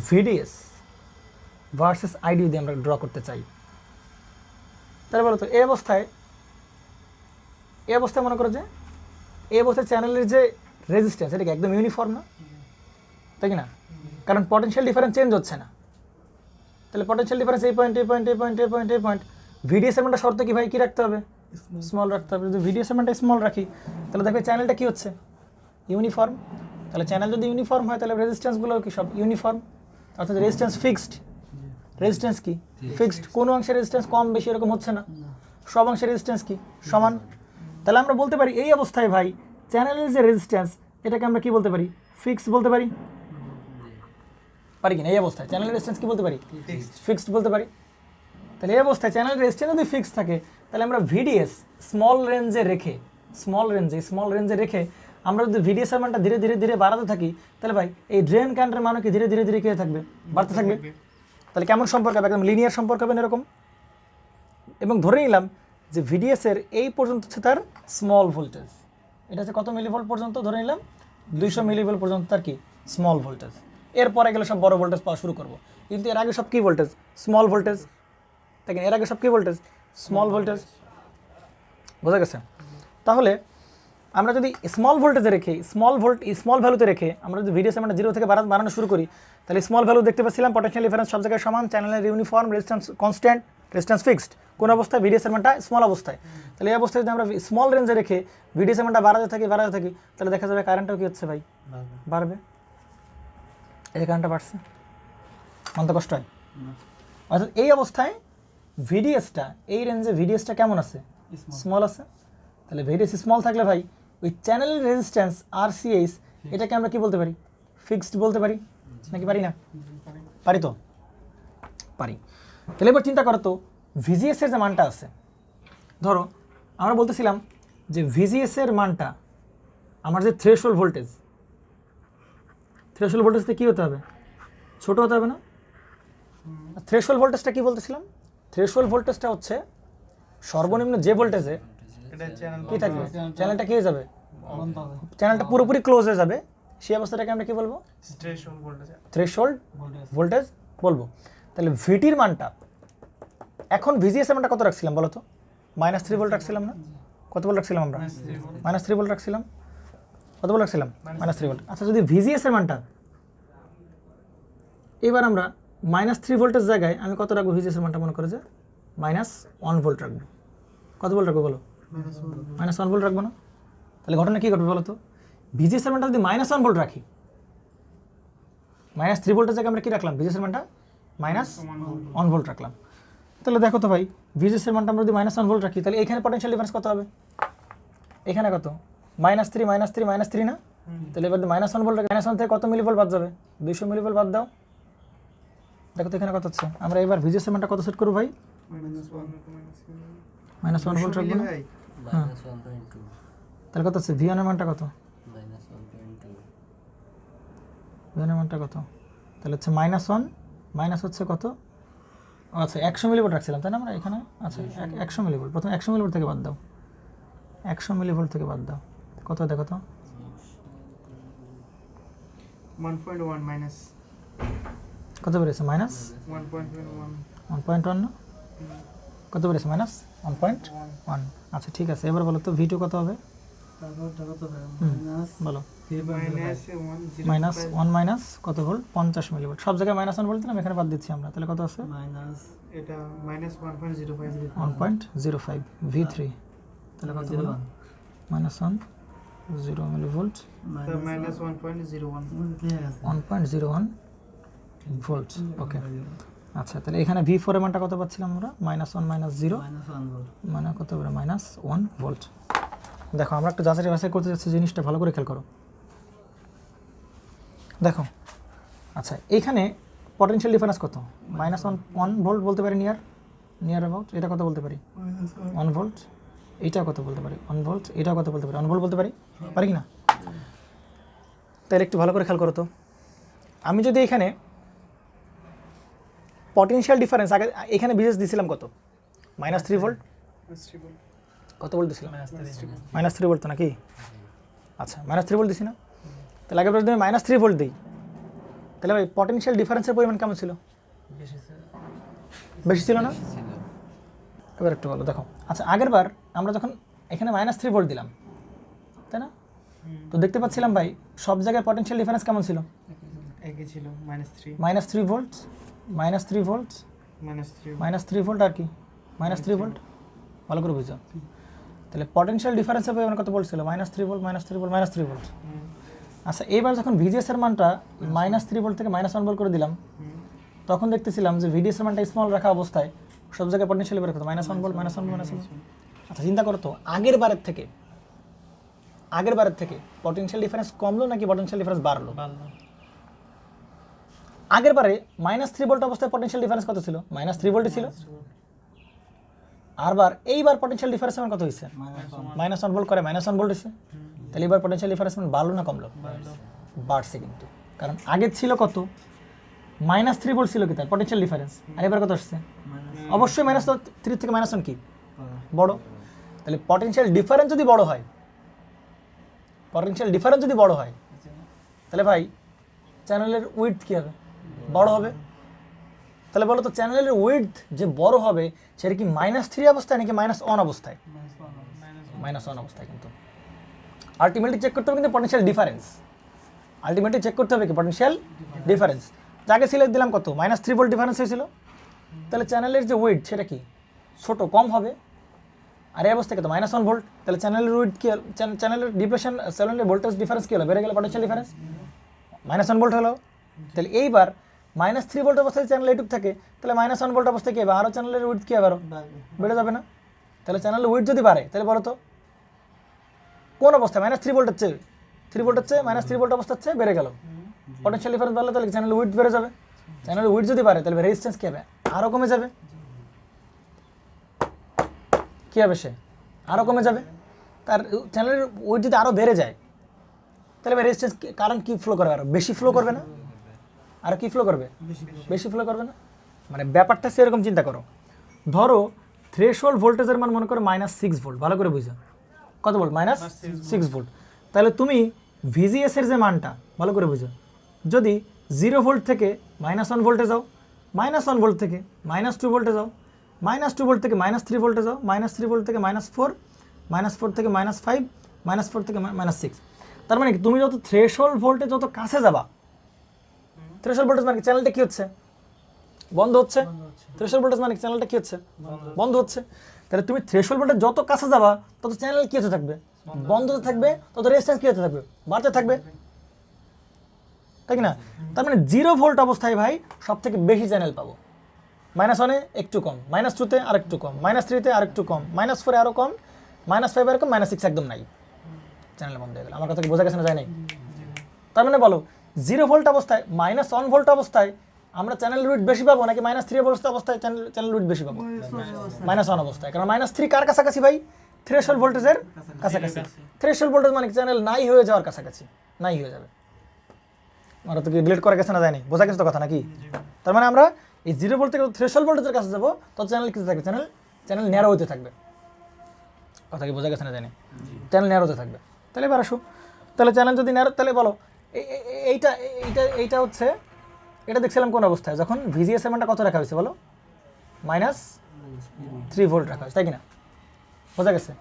ভিডিএস ভার্সেস আইডি যদি আমরা ড্র করতে চাই তাহলে বলো তো এই অবস্থায় মনে করো যে এই অবস্থায় চ্যানেলের যে রেজিস্ট্যান্স এটা কি একদম ইউনিফর্ম না তাই কি না কারণ পটেনশিয়াল ডিফারেন্স চেঞ্জ হচ্ছে না তাহলে পটেনশিয়াল ডিফারেন্স এই পয়েন্ট ভিডিএস এর মানটা শর্ত কি ভাই কি রাখতে হবে স্মল রাখতে হবে যদি ভিডিএস এর মানটা স্মল রাখি তাহলে দেখবে চ্যানেলটা কি হচ্ছে ইউনিফর্ম তাহলে চ্যানেল যদি ইউনিফর্ম হয় তাহলে রেজিস্ট্যান্সগুলো কি সব ইউনিফর্ম অর্থাৎ রেজিস্ট্যান্স ফিক্সড রেজিস্ট্যান্স কি ফিক্সড কোনো অংশের রেজিস্ট্যান্স কম বেশি এরকম হচ্ছে না সব অংশের রেজিস্ট্যান্স কি সমান তাহলে আমরা বলতে পারি এই অবস্থায় ভাই চ্যানেলের যে রেজিস্ট্যান্স এটাকে আমরা কি বলতে পারি ফিক্সড বলতে পারি পারি কিনা এই অবস্থায় চ্যানেলের রেজিস্ট্যান্স কি বলতে পারি ফিক্সড বলতে পারি তাহলে এই অবস্থায় চ্যানেলের রেজিস্ট্যান্স যদি ফিক্সড থাকে তাহলে আমরা ভিডিএস স্মল রেঞ্জে রেখে আমরা যদি ভিডিএস এর মানটা ধীরে ধীরে বাড়াতে থাকি তাহলে ভাই এই ড্রেন কারেন্টের মানও কি ধীরে ধীরে কি থাকবে বাড়তে থাকবে তাহলে কেমন সম্পর্ক হবে একদম লিনিয়ার সম্পর্ক হবে এরকম এবং ধরে নিলাম যে ভিডিএস এর এই পর্যন্ত হচ্ছে তার স্মল ভোল্টেজ এটা হচ্ছে কত মিলিভোল্ট পর্যন্ত ধরে নিলাম 200 মিলিভোল্ট পর্যন্ত তার কি স্মল ভোল্টেজ এরপরে গেলে সব বড় ভোল্টেজ পাওয়া শুরু করবো কিন্তু এর আগে সব কি ভোল্টেজ স্মল ভোল্টেজ তাই এর আগে সব কি ভোল্টেজ স্মল ভোল্টেজ বোঝা গেছে তাহলে আমরা যদি স্মল ভোল্টেজে রেখে স্মল ভ্যালুতে রেখে আমরা যদি ভিডিএস আমরা 0 থেকে বাড়ানো শুরু করি তাহলে স্মল ভ্যালু দেখতে পাচ্ছিলাম পটেনশিয়াল ডিফারেন্স সব জায়গায় সমান চ্যানেলের uniform resistance constant resistance fixed কোন অবস্থায় ভিডিএস এর মানটা স্মল অবস্থায় তাহলে এই অবস্থায় যদি আমরা স্মল রেঞ্জে রেখে ভিডিএস এর মানটা বাড়াতে থাকি তাহলে দেখা যাবে কারেন্টটাও কি হচ্ছে ভাই বাড়বে এই কারেন্টটা বাড়ছে মন তো কষ্ট হয় অর্থাৎ এই অবস্থায় ভিডিএসটা এই রেঞ্জে ভিডিএসটা কেমন আছে স্মল আছে তাহলে ভিডিএস স্মল থাকলে ভাই ওই চ্যানেল রেজিস্ট্যান্স আরসিএস এটাকে আমরা কি বলতে পারি ফিক্সড বলতে পারি নাকি পারি না পারি তো পারি তাহলে এবার চিন্তা করো তো ভিজিএস এর যে মানটা আছে ধরো আমরা বলতেছিলাম যে ভিজিএস এর মানটা আমার যে থ্রেশহোল্ড ভোল্টেজতে কী হতে হবে ছোট হতে হবে না থ্রেশহোল্ড ভোল্টেজটা কি বলতেছিলাম থ্রেশহোল্ড ভোল্টেজটা হচ্ছে সর্বনিম্ন যে ভোল্টেজে কি থাকবে চ্যানেলটা কি হয়ে যাবে চ্যানেলটা পুরোপুরি ক্লোজ হয়ে যাবে সেই অবস্থাটাকে আমরা কি বলবো থ্রেশহোল্ড ভোল্টেজ বলবো তাহলে ভিটির মানটা এখন ভিজিএস এর মানটা কত রাখছিলাম বলো তো -3 ভোল্ট রাখছিলাম না কত ভোল্ট রাখছিলাম আমরা -3 ভোল্ট রাখছিলাম কত ভোল্ট রাখছিলাম -3 ভোল্ট আচ্ছা যদি ভিজিএস এর মানটা এবার আমরা -3 ভোল্টের জায়গায় আমি কত রাখবো ভিজিএস এর মানটা মনে করে যে -1 ভোল্ট রাখবো। কত ভোল্ট রাখবো বলো? -1 ভোল্ট রাখবো না? তাহলে ঘটনা কী ঘটবে বলো তো? ভিজিএস এর মানটা যদি -1 ভোল্ট রাখি, -3 ভোল্টের জায়গায় আমরা কী রাখলাম? ভিজিএস এর মানটা -1 ভোল্ট রাখলাম। তাহলে দেখো তো ভাই, ভিজিএস এর মানটা আমরা যদি -1 ভোল্ট রাখি, তাহলে এখানে পটেনশিয়াল ডিফারেন্স কত হবে? এখানে কত? -3 -3 না? তাহলে এবার -1 ভোল্ট, -1 থেকে কত মিলিভোল্ট বাদ যাবে? 200 মিলিভোল্ট বাদ দাও। দেখো তো এখানে কত হচ্ছে। আমরা এবার ভিজিএস এর মানটা কত সেট করবো ভাই? -1 ভোল্ট রাখবো না? -1.2 তাহলে কত হচ্ছে? V1 এর মানটা কত? -1.2 V1 এর মানটা কত? তাহলে হচ্ছে -1 মাইনাস হচ্ছে কত? আচ্ছা 100 মিলিভোল্ট রাখছিলাম তাই না আমরা এখানে? আচ্ছা 100 মিলিভোল্ট, প্রথমে 100 মিলিভোল্ট থেকে বাদ দাও, 100 মিলিভোল্ট থেকে বাদ দাও, কত দেখো তো? 1.1 মাইনাস কত বেড়েছে? মাইনাস 1.1 1.1 না? কত বেড়েছে? -1.1। আচ্ছা ঠিক আছে, এবার বলো তো V2 কত হবে? বলো। -1 মাইনাস কত ভোল্ট? 50 মিলিভোল্ট। সব জায়গায় -1 ভোল্ট দিলাম, এখানে বাদ দিচ্ছি আমরা। তাহলে কত আছে? এটা -1.05 1.05 V3। তাহলে কত হলো? -1 0 মিলিভোল্ট, তো -1.01 1.01 ভোল্ট। ওকে আচ্ছা, তাহলে এখানে V4 এর মানটা কত পাচ্ছিলাম আমরা? -1 - 0 মানে কত হবে? -1 ভোল্ট। দেখো আমরা একটু যাচাই বাছাই করতে যাচ্ছি, জিনিসটা ভালো করে খেয়াল করো। দেখো আচ্ছা, এইখানে পটেনশিয়াল ডিফারেন্স কত? -1 ভোল্ট বলতে পারি, নিয়ার অ্যাবাউট। এটা কত বলতে পারি? 1 ভোল্ট। এইটা কত বলতে পারি? 1 ভোল্ট। এটা কত বলতে পারি? 1 ভোল্ট বলতে পারি, পারি কি না? তাহলে একটু ভালো করে খেয়াল করো তো। আমি যদি এখানে পটেনশিয়াল ডিফারেন্স আগে এখানে বিশেষ দিয়েছিলাম কত? -3 ভোল্ট। কত ভোল্ট দিছিলাম? -3 ভোল্ট তো নাকি? আচ্ছা -3 ভোল্ট দিছি না? তাহলে আগে যদি আমি -3 ভোল্ট দিই, তাহলে ভাই পটেনশিয়াল ডিফারেন্সের পরিমাণ কেমন ছিল? বেশি ছিল না? এবার একটু বলো। দেখো আচ্ছা, আগের বার আমরা যখন এখানে -3 ভোল্ট দিলাম তাই না, তো দেখতে পাচ্ছিলাম ভাই সব জায়গায় পটেনশিয়াল ডিফারেন্স কেমন ছিল? একই ছিল -3 -3 ভোল্ট, -3 ভোল্ট, -3 ভোল্ট আর কি -3 ভোল্ট। ভালো করে বুঝো। তাহলে পটেনশিয়াল ডিফারেন্সের পরিমাণ কত ভোল্ট ছিল? -3 ভোল্ট, -3 ভোল্ট, -3 ভোল্ট। আচ্ছা এবার যখন ভিজিএস এর মানটা -3 ভোল্ট থেকে -1 ভোল্ট করে দিলাম, তখন দেখতেছিলাম যে ভিডিএস এর মানটা স্মল রাখা অবস্থায় সব জায়গায় পটেনশিয়াল বের করতে -1 ভোল্ট, -1 ভোল্ট, -1 ভোল্ট। আচ্ছা চিন্তা করো তো, আগের বারের থেকে পটেনশিয়াল ডিফারেন্স কমলো নাকি পটেনশিয়াল ডিফারেন্স বাড়লো? আগের বারে -3 ভোল্ট অবস্থায় পটেনশিয়াল ডিফারেন্স কত ছিল? -3 ভোল্টই ছিল। আর এইবার পটেনশিয়াল ডিফারেন্স কত হয়েছে? -1 ভোল্ট করে -1 ভোল্ট হয়েছে। তাহলে এবার পটেনশিয়াল ডিফারেন্স বাড়লো না কমলো? বাড়ছে কিন্তু, কারণ আগে ছিল কত? -3 ভোল্ট ছিল কি তার পটেনশিয়াল ডিফারেন্স, আর এবার কত আসছে? অবশ্যই -3 থেকে -1 কি বড়? তাহলে পটেনশিয়াল ডিফারেন্স যদি বড় হয়, তাহলে ভাই চ্যানেলের উইডথ কী হবে? বড় হবে। তাহলে বলো তো চ্যানেলের উইডথ যে বড় হবে সেটা কি -3 অবস্থায় নাকি -1 অবস্থায়? -1 অবস্থায়। কিন্তু আলটিমেটলি চেক করতে হবে কিন্তু পটেনশিয়াল ডিফারেন্স। আলটিমেটলি চেক করতে হবে কি? Potential difference. যাকে সিলেক্ট দিলাম কত? -3 ভোল্ট ডিফারেন্স হয়েছিল। তাহলে চ্যানেলের যে উইডথ সেটা কি? ছোট, কম হবে। আর এই অবস্থায় কত? -1 ভোল্ট। তাহলে চ্যানেলের উইডথ কি? চ্যানেলের ডিপ্রেশন, চ্যানেলের ভোল্টেজ ডিফারেন্স কী হলো? বেড়ে গেল পটেনশিয়াল ডিফারেন্স, -1 ভোল্ট হলো। তাহলে এইবার -3 ভোল্ট অবস্থায় চ্যানেল এইটুক থাকে, তাহলে -1 ভোল্ট অবস্থায় কী হবে? আরও চ্যানেলের উইডথ কী হবে? আরও বেড়ে যাবে না? তাহলে চ্যানেলের উইডথ যদি বাড়ে, তাহলে বলো তো কোন অবস্থায়? -3 ভোল্টের চেয়ে -3 ভোল্ট অবস্থার চেয়ে বেড়ে গেল পটেনশিয়াল ডিফারেন্স বাড়লে, তাহলে চ্যানেলের উইডথ বেড়ে যাবে। চ্যানেলের উইডথ যদি বাড়ে তাহলে রেজিস্ট্যান্স কী হবে? আরও কমে যাবে। কী হবে? সে আরও কমে যাবে। তার চ্যানেলের উইডথ যদি আরও বেড়ে যায়, তাহলে রেজিস্ট্যান্স কারেন্ট কি ফ্লো করবে? আরও বেশি ফ্লো করবে না? আর কি ফ্লো করবে? বেশি ফ্লো করবে না? মানে ব্যাপারটা সেরকম চিন্তা করো। ধরো থ্রেশহোল্ড ভোল্টেজের মান মনে করো -6 ভোল্ট। ভালো করে বুঝো, কত ভোল্ট? -6 ভোল্ট। তাহলে তুমি ভিজিএস এর যে মানটা ভালো করে বুঝো, যদি 0 ভোল্ট থেকে -1 ভোল্টে যাও, -1 ভোল্ট থেকে -2 ভোল্টে যাও, -2 ভোল্ট থেকে -3 ভোল্টে যাও, -3 ভোল্ট থেকে -4, -4 থেকে -5, -4 থেকে -6। তার মানে কি তুমি যত থ্রেশহোল্ড ভোল্টে যত কাছে যাবা, থ্রেশহোল্ড ভোল্টেজ মানে চ্যানেলটা কি হচ্ছে, বন্ধ হচ্ছে। থ্রেশহোল্ড ভোল্টেজ মানে চ্যানেলটা কি হচ্ছে, বন্ধ হচ্ছে। তাহলে তুমি থ্রেশহোল্ড ভোল্টেজ যত কাছে যাবা তত চ্যানেল কি হতে থাকবে, বন্ধ হতে থাকবে, তত রেজিস্ট্যান্স কি হতে থাকবে, বাড়তে থাকবে, তাই কি না? তার মানে 0 ভোল্ট অবস্থায় ভাই সব থেকে বেশি চ্যানেল পাবো। -1-এ একটু কম, -2-তে আর একটু কম, -3-তে আর একটু কম, -4-এ আরও কম, -5 এরকম, -6 একদম নাই, চ্যানেল বন্ধ হয়ে গেল। আমার কথা কি বোঝা গেছে না যায় নাই? তার মানে বলো 0 ভোল্ট অবস্থায়, -1 ভোল্ট অবস্থায় আমরা চ্যানেল রুট বেশি পাবো নাকি -3 ভোল্ট অবস্থায় চ্যানেল রুট বেশি পাবো? -1 অবস্থায়। কারণ -3 কার কাছাকাছি ভাই? থ্রেশহোল্ড ভোল্টেজের কাছাকাছি। থ্রেশহোল্ড ভোল্টেজ মানে চ্যানেল নাই হয়ে যাওয়ার কাছাকাছি, নাই হয়ে যাবে। আমরা তো কি ডিলিট করা গেছে না যায়নি? বোঝা গেছে তো কথা নাকি? তার মানে আমরা এই 0 ভোল্ট থেকে থ্রেশহোল্ড ভোল্টেজের কাছে যাবো তত চ্যানেল কি থাকবে, চ্যানেল ন্যারো হতে থাকবে। কথা কি বোঝা গেছে না জানি? চ্যানেল ন্যারো হতে থাকবে। তাহলে এবার আসো, তাহলে চ্যানেল যদি ন্যারো, তাহলে বলো এইটা এইটা এইটা হচ্ছে, এটা দেখছিলাম কোন অবস্থায়, যখন ভিজিএস এর মানটা কত রাখা হয়েছে বলো, -3 ভোল্ট রাখা হয়েছে, তাই কি না? বোঝা গেছে?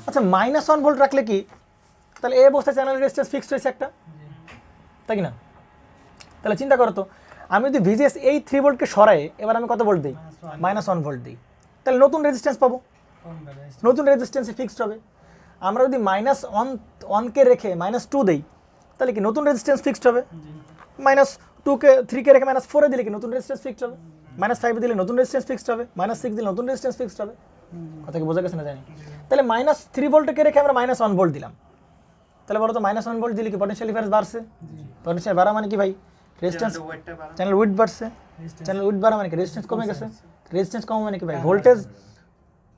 আচ্ছা -1 ভোল্ট রাখলে কি তাহলে এই অবস্থায় চ্যানেল রেজিস্ট্যান্স ফিক্সড হয়েছে একটা, তাই কি না? তাহলে চিন্তা করো তো, আমি যদি ভিজিএস এই 3 ভোল্টকে সরাই, এবার আমি কত ভোল্ট দিই, -1 ভোল্ট দিই, তাহলে নতুন রেজিস্ট্যান্স পাবো, নতুন রেজিস্ট্যান্সে ফিক্সড হবে। আমরা যদি -1কে রেখে -2 দেই তাহলে কি নতুন রেজিস্ট্যান্স ফিক্সড হবে, -2কে 3কে রেখে -4 দিলে কি নতুন রেজিস্ট্যান্স ফিক্সড হবে, -5 দিলে নতুন রেজিস্ট্যান্স ফিক্সড হবে, -6 দিলে নতুন রেজিস্ট্যান্স ফিক্সড হবে। কথা কি বোঝা গেছে না জানি? তাহলে -3 ভোল্টকে রেখে আমরা -1 ভোল্ট দিলাম, তাহলে বলো তো -1 ভোল্ট দিলে কি পটেনশিয়াল ডিফারেন্স বাড়ছে? পটেনশিয়াল বাড়া মানে কি ভাই, রেজিস্ট্যান্স, চ্যানেল উইডথ বাড়ছে, চ্যানেল উইডথ বাড়া মানে কি রেজিস্ট্যান্স কমে গেছে, রেজিস্ট্যান্স কমে মানে কি ভাই ভোল্টেজ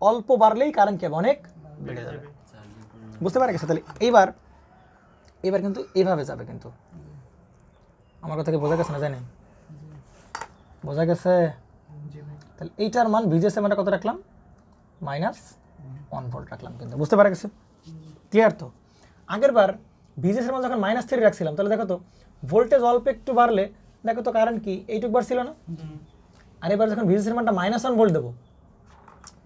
অল্প বাড়লেই কারেন্ট কি হবে, অনেক বেড়ে যাবে। বুঝতে পারা গেছে? তাহলে এবার কিন্তু এইভাবে যাবে, কিন্তু আমার কথা কি বোঝা গেছে না জানেন? বোঝা গেছে? তাহলে এইটার মান ভিজিএস এর মানটা কত রাখলাম, -1 ভোল্ট রাখলাম, কিন্তু বুঝতে পারা গেছে? ক্লিয়ার তো? আগের বার ভিজিএস এর মান যখন -3 রাখছিলাম, তাহলে দেখো তো ভোল্টেজ অল্প একটু বাড়লে দেখো তো কারেন্ট কি এইটুকু বাড়ছিল না? আর এবার যখন ভিজিএস এর মানটা -1 ভোল্ট দেবো,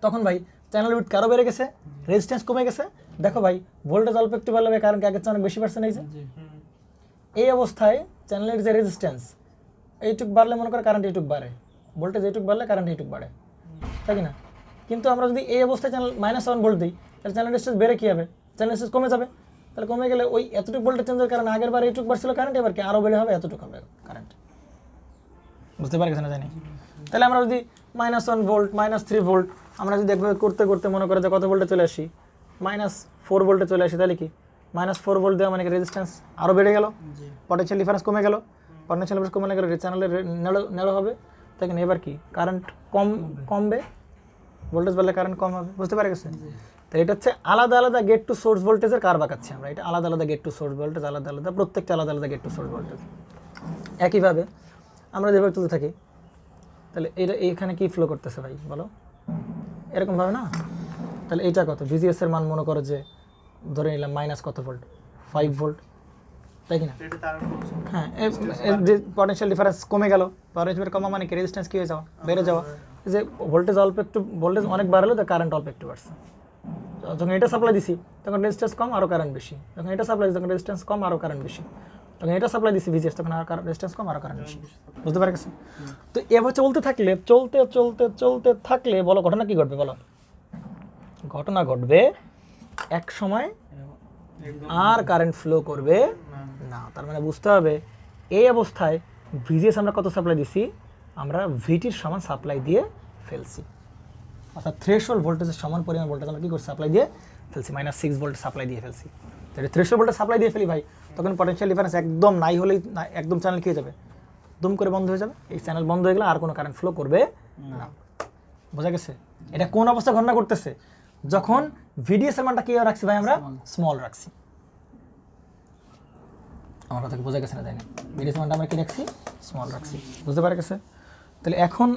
তখন ভাই চ্যানেল উইডথ কারো বেড়ে গেছে, রেজিস্ট্যান্স কমে গেছে। দেখো ভাই ভোল্টেজ অল্প একটু বাড়লে কারণ কি আগের চেয়ে অনেক বেশি বাড়ছে না? এই অবস্থায় চ্যানেলের যে রেজিস্ট্যান্স এইটুক বাড়লে মনে করে কারেন্ট এইটুক বাড়ে, ভোল্টেজ এইটুক বাড়লে কারেন্ট এইটুক বাড়ে, তাই কি না? কিন্তু আমরা যদি এই অবস্থায় চ্যানেল -1 ভোল্ট দিই তাহলে চ্যানেল রেজিস্ট্যান্স বেড়ে কী হবে, চ্যানেল রেজিস্ট্যান্স কমে যাবে। তাহলে কমে গেলে ওই এতটুকু ভোল্টেজ চেঞ্জের কারণে আগের বার এইটুক বাড়ছিল কারেন্ট, এবার কি আরও বেড়ে হবে, এতটুকু হবে কারেন্ট। বুঝতে পারি না জানি? তাহলে আমরা যদি -1 ভোল্ট, -3 ভোল্ট আমরা যদি দেখবে করতে করতে মনে করে যে কত ভোল্টে চলে আসি, -4 ভোল্টে চলে আসি, তাহলে কি -4 ভোল্ট দেওয়া মানে রেজিস্ট্যান্স আরও বেড়ে গেল, পটেনশিয়াল ডিফারেন্স কমে গেল, পটেনশিয়াল ডিফারেন্স কমে গেলে চ্যানেলের নেড়ো হবে, তাই কি না? এবার কি কারেন্ট কমবে, ভোল্টেজ বাড়লে কারেন্ট কম হবে। বুঝতে পারা গেছে? তো এটা হচ্ছে আলাদা আলাদা গেট টু সোর্স ভোল্টেজের কার বাঁকাচ্ছি আমরা, এটা আলাদা আলাদা গেট টু সোর্স ভোল্টেজ, আলাদা আলাদা প্রত্যেকটা আলাদা আলাদা গেট টু সোর্স ভোল্টেজ। একইভাবে আমরা যেভাবে তুলতে থাকি, তাহলে এটা এইখানে কি ফ্লো করতেছে ভাই বলো, এরকমভাবে না? তাহলে এইটা কত, ভিজিএস এর মান মনে করো যে ধরে নিলাম কত ভোল্ট, 5 ভোল্ট, তাই কি না? হ্যাঁ, যে পটেনশিয়াল ডিফারেন্স কমে গেল, পটেনশিয়াল কমা মানে কি রেজিস্ট্যান্স কি হয়ে যাওয়া, বেড়ে যাওয়া। যে ভোল্টেজ অল্প একটু, ভোল্টেজ অনেক বাড়লো তো কারেন্ট অল্প একটু বাড়ছে। যখন এটা সাপ্লাই দিছি তখন রেজিস্ট্যান্স কম, আরও কারেন্ট বেশি। যখন এটা সাপ্লাই দিচ্ছি তখন রেজিস্ট্যান্স কম, আরও কারেন্ট বেশি। তখন এটা সাপ্লাই দিচ্ছি ভিজিএস, তখন আর রেজিস্ট্যান্স কম, আরও কারেন্ট বেশি। বুঝতে পারা গেছে? তো এবার চলতে থাকলে, চলতে থাকলে বলো ঘটনা কি ঘটবে বলো? ঘটনা ঘটবে এক সময় আর কারেন্ট ফ্লো করবে না। তার মানে বুঝতে হবে এই অবস্থায় ভিজিএস আমরা কত সাপ্লাই দিছি, আমরা ভিটির সমান সাপ্লাই দিয়ে ফেলছি, অর্থাৎ থ্রেশহোল্ড ভোল্টেজের সমান পরিমাণ ভোল্টেজ আমরা কী করছি, সাপ্লাই দিয়ে ফেলছি, -6 ভোল্ট সাপ্লাই দিয়ে ফেলছি। যদি থ্রেশহোল্ড ভোল্টেজ সাপ্লাই দিয়ে ফেলি ভাই, তখন পটেনশিয়াল ডিফারেন্স একদম নাই হলেই একদম চ্যানেল কী হয়ে যাবে, দুম করে বন্ধ হয়ে যাবে। এই চ্যানেল বন্ধ হয়ে গেলে আর কোনো কারেন্ট ফ্লো করবে না। বোঝা গেছে? এটা কোন অবস্থা ঘটনা করতেছে, যখন ভিডিএস এর মানটা কি রাখছি ভাই, আমরা স্মল রাখছি। আমার কথা কি বোঝা গেছে না জানি? ভিডিএস মানটা আমরা কি রাখছি, স্মল রাখছি। বুঝতে পারা গেছে? তাহলে এখন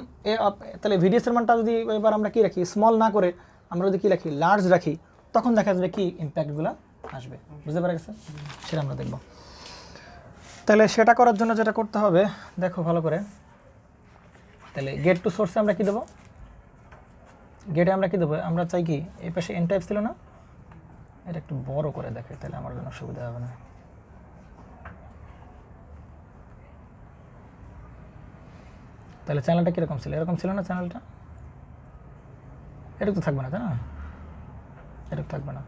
তাহলে ভিডিএস এর মানটা যদি এবার আমরা কি রাখি, স্মল না করে আমরা যদি কি রাখি, লার্জ রাখি, তখন দেখা যাবে কি ইম্প্যাক্টগুলো আসবে। বুঝতে পারা গেছে? সেটা আমরা দেখব। তাহলে সেটা করার জন্য যেটা করতে হবে দেখো ভালো করে, তাহলে গেট টু সোর্সে আমরা কি দেবো, গেটে আমরা কি দেবো, আমরা চাই কি এই পাশে এন টাইপ ছিল না, এটা একটু বড় করে দেখে তাহলে আমার জন্য সুবিধা হবে না। তাহলে চ্যানেলটা কীরকম ছিল? এরকম ছিল না চ্যানেলটা? এরকম তো থাকবে না, তাই না? এরকম থাকবে না।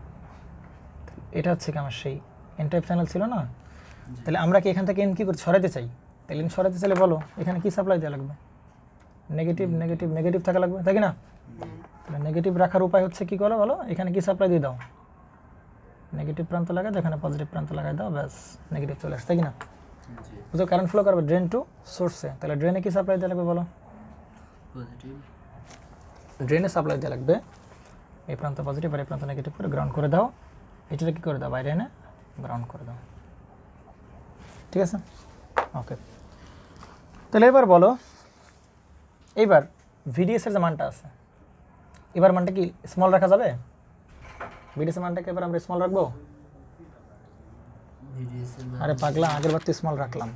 এটা হচ্ছে কি আমার সেই এন টাইপ চ্যানেল ছিল না? তাহলে আমরা কি এখান থেকে এন কী করতে সরাতে চাই? তাহলে এন সরাতে চাইলে বলো এখানে কি সাপ্লাই দেওয়া লাগবে? নেগেটিভ নেগেটিভ নেগেটিভ থাকা লাগবে, তাই কি না? তাহলে নেগেটিভ রাখার উপায় হচ্ছে কী করো বলো, এখানে কি সাপ্লাই দিয়ে দাও? নেগেটিভ প্রান্ত লাগাই দাও, এখানে পজিটিভ প্রান্ত লাগাই দাও, ব্যাস নেগেটিভ চলে আসে, তাই কি না? বুঝো, কারেন্ট ফ্লো করবে ড্রেন টু সোর্সে। তাহলে ড্রেনে কি সাপ্লাই দেওয়া লাগবে বলো? পজিটিভ। ড্রেনে সাপ্লাই দেওয়া লাগবে এই প্রান্ত পজিটিভ আর এই প্রান্ত নেগেটিভ করে গ্রাউন্ড করে দাও। এটা কি করে দাও? বাইরে এনে গ্রাউন্ড করে দাও, ঠিক আছে? ওকে, তাহলে এবার বলো, এইবার ভিডিএসের যে মানটা আছে, এবার মানটা কি স্মল রাখা যাবে? ভিডিএসের মানটাকে এবার আমরা স্মল রাখবো? আরে পাগলা, আগের বার তো স্মল রাখলাম।